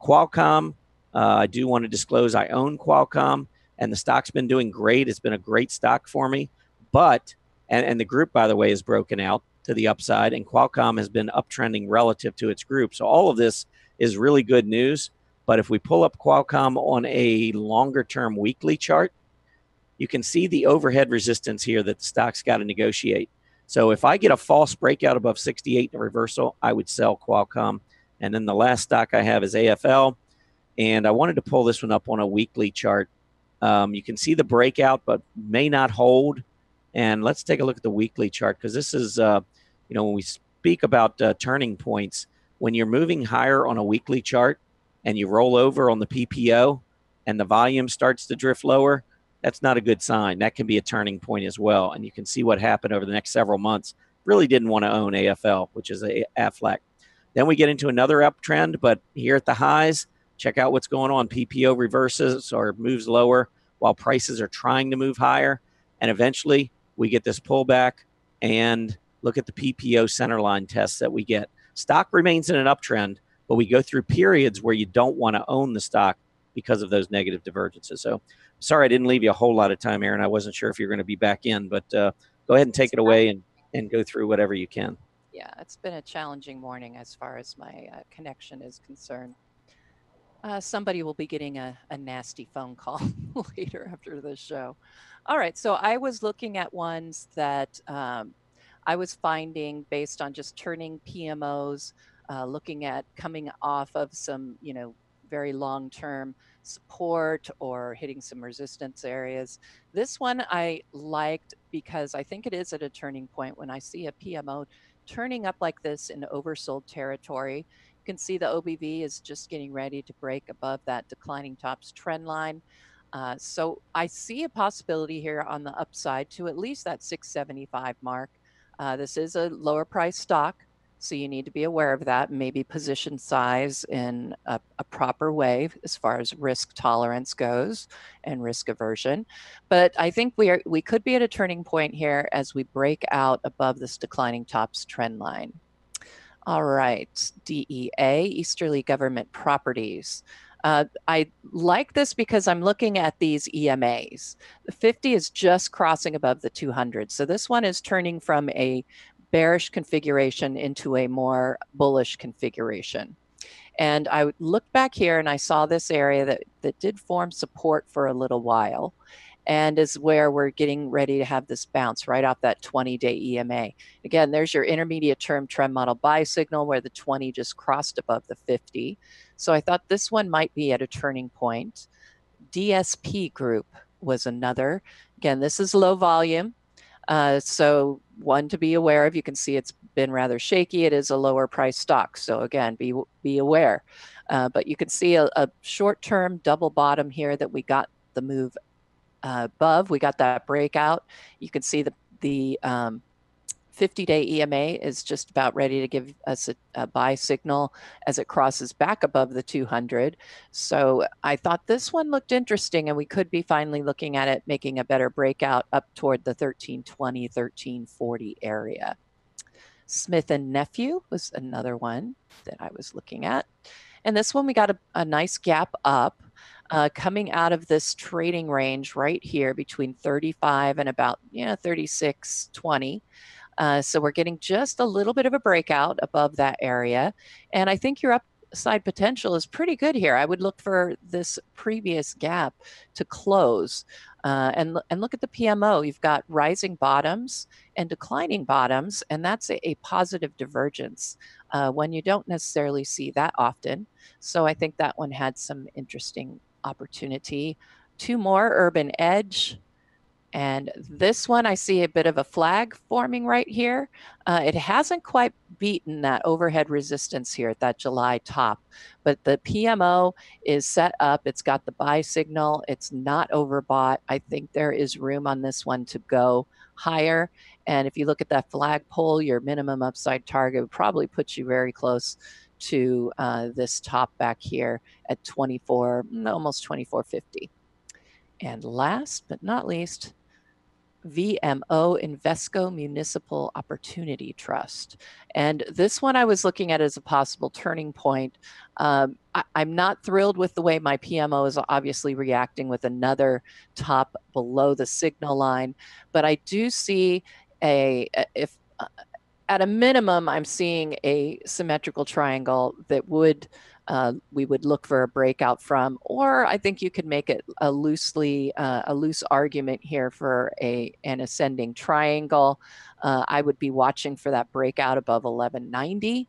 Qualcomm, I do want to disclose I own Qualcomm, and the stock's been doing great. It's been a great stock for me. But, and the group, by the way, is broken out to the upside, and Qualcomm has been uptrending relative to its group. So all of this is really good news. But if we pull up Qualcomm on a longer term weekly chart, you can see the overhead resistance here that the stock's got to negotiate. So if I get a false breakout above 68 in a reversal, I would sell Qualcomm. And then the last stock I have is AFL. And I wanted to pull this one up on a weekly chart. You can see the breakout, but may not hold. And let's take a look at the weekly chart, because this is, when we speak about turning points, when you're moving higher on a weekly chart and you roll over on the PPO and the volume starts to drift lower, that's not a good sign. That can be a turning point as well. And you can see what happened over the next several months. Really didn't want to own AFL, which is Aflac. Then we get into another uptrend, but here at the highs, check out what's going on. PPO reverses or moves lower while prices are trying to move higher. And eventually we get this pullback, and look at the PPO centerline tests that we get. Stock remains in an uptrend, but we go through periods where you don't want to own the stock because of those negative divergences. So sorry I didn't leave you a whole lot of time, Erin. I wasn't sure if you're going to be back in, but go ahead and take it away and go through whatever you can. Yeah, it's been a challenging morning as far as my connection is concerned. Somebody will be getting a nasty phone call later after the show. All right, so I was looking at ones that I was finding based on just turning PMOs, looking at coming off of some, very long-term support or hitting some resistance areas. This one I liked because I think it is at a turning point. When I see a PMO turning up like this in oversold territory, you can see the OBV is just getting ready to break above that declining tops trend line. So I see a possibility here on the upside to at least that 675 mark. This is a lower price stock, so you need to be aware of that. Maybe position size in a proper way as far as risk tolerance goes and risk aversion. But I think we could be at a turning point here as we break out above this declining tops trend line. All right, DEA, Easterly Government Properties. I like this because I'm looking at these EMAs. The 50 is just crossing above the 200. So this one is turning from a bearish configuration into a more bullish configuration. And I looked back here and I saw this area that did form support for a little while, and is where we're getting ready to have this bounce right off that 20-day EMA. Again, there's your intermediate term trend model buy signal where the 20 just crossed above the 50. So I thought this one might be at a turning point. DSP Group was another. Again, this is low volume. So one to be aware of. You can see it's been rather shaky. It is a lower price stock. So again, be aware. But you can see a short-term double bottom here that we got the move above. We got that breakout. You can see the 50-day EMA is just about ready to give us a buy signal as it crosses back above the 200. So I thought this one looked interesting, and we could be finally looking at it making a better breakout up toward the 1320, 1340 area. Smith and Nephew was another one that I was looking at. And this one we got a nice gap up. Coming out of this trading range right here between 35 and about 36.20. So we're getting just a little bit of a breakout above that area. And I think your upside potential is pretty good here. I would look for this previous gap to close. And look at the PMO. You've got rising bottoms and declining bottoms, and that's a positive divergence when you don't necessarily see that often. So I think that one had some interesting opportunity. Two more, Urban Edge. And this one, I see a bit of a flag forming right here. It hasn't quite beaten that overhead resistance here at that July top, but the PMO is set up. It's got the buy signal. It's not overbought. I think there is room on this one to go higher. And if you look at that flagpole, your minimum upside target would probably put you very close to this top back here at 24, almost 24.50. And last but not least, VMO, Invesco Municipal Opportunity Trust. And this one I was looking at as a possible turning point. I'm not thrilled with the way my PMO is obviously reacting with another top below the signal line, but I do see at a minimum, I'm seeing a symmetrical triangle that would we would look for a breakout from, or I think you could make it a loose argument here for an ascending triangle. I would be watching for that breakout above 1190.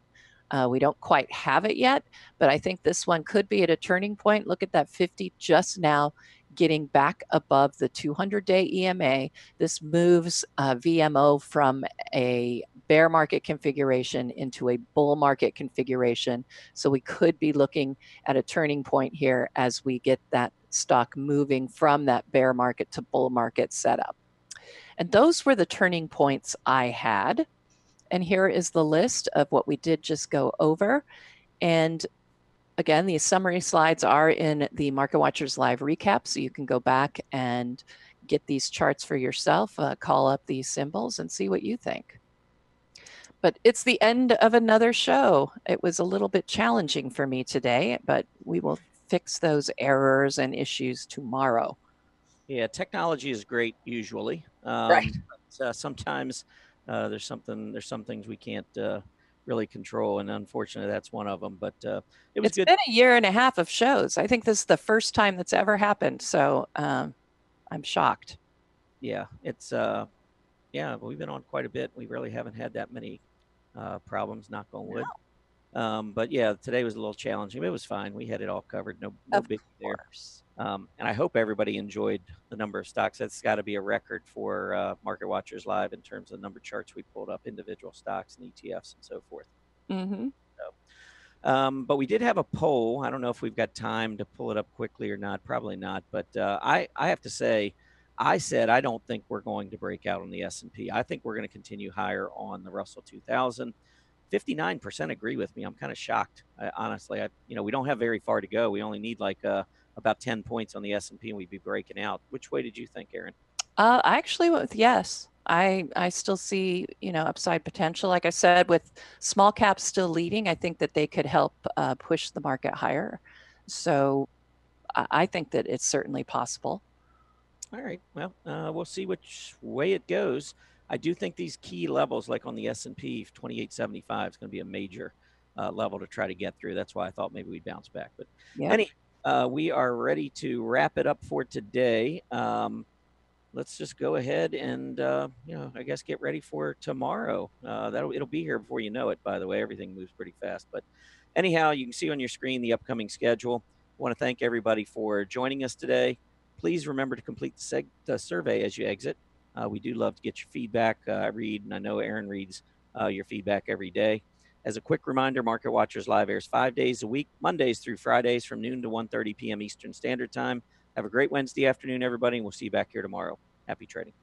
We don't quite have it yet, but I think this one could be at a turning point. Look at that 50 just now getting back above the 200-day EMA. This moves VMO from a bear market configuration into a bull market configuration. So we could be looking at a turning point here as we get that stock moving from that bear market to bull market setup. And those were the turning points I had. And here is the list of what we did just go over. And again, these summary slides are in the Market Watchers Live recap, so you can go back and get these charts for yourself, call up these symbols and see what you think. But it's the end of another show. It was a little bit challenging for me today, but we will fix those errors and issues tomorrow. Yeah, technology is great usually. Right. But, sometimes there's some things we can't really control, and unfortunately, that's one of them. But it was good. It's been a year and a half of shows. I think this is the first time that's ever happened. So I'm shocked. Yeah, it's yeah, we've been on quite a bit. We really haven't had that many problems, knock on wood. But yeah, today was a little challenging, but it was fine. We had it all covered. No big there. And I hope everybody enjoyed the number of stocks. That's got to be a record for Market Watchers Live in terms of the number of charts we pulled up, individual stocks and ETFs and so forth. Mm-hmm. But we did have a poll. I don't know if we've got time to pull it up quickly or not. Probably not. But I have to say, I said I don't think we're going to break out on the S&P. I think we're going to continue higher on the Russell 2000. 59% agree with me. I'm kind of shocked, honestly. We don't have very far to go. We only need like about 10 points on the S&P, and we'd be breaking out. Which way did you think, Erin? I actually went with yes. I still see upside potential. Like I said, with small caps still leading, I think that they could help push the market higher. So I think that it's certainly possible. All right. Well, we'll see which way it goes. I do think these key levels, like on the S&P, 2875 is going to be a major level to try to get through. That's why I thought maybe we'd bounce back. But we are ready to wrap it up for today. Let's just go ahead and I guess get ready for tomorrow. It'll be here before you know it. By the way, everything moves pretty fast. But anyhow, you can see on your screen the upcoming schedule. I want to thank everybody for joining us today. Please remember to complete the survey as you exit. We do love to get your feedback. I read, and I know Erin reads your feedback every day. As a quick reminder, Market Watchers Live airs 5 days a week, Mondays through Fridays from noon to 1:30 p.m. Eastern Standard Time. Have a great Wednesday afternoon, everybody, and we'll see you back here tomorrow. Happy trading.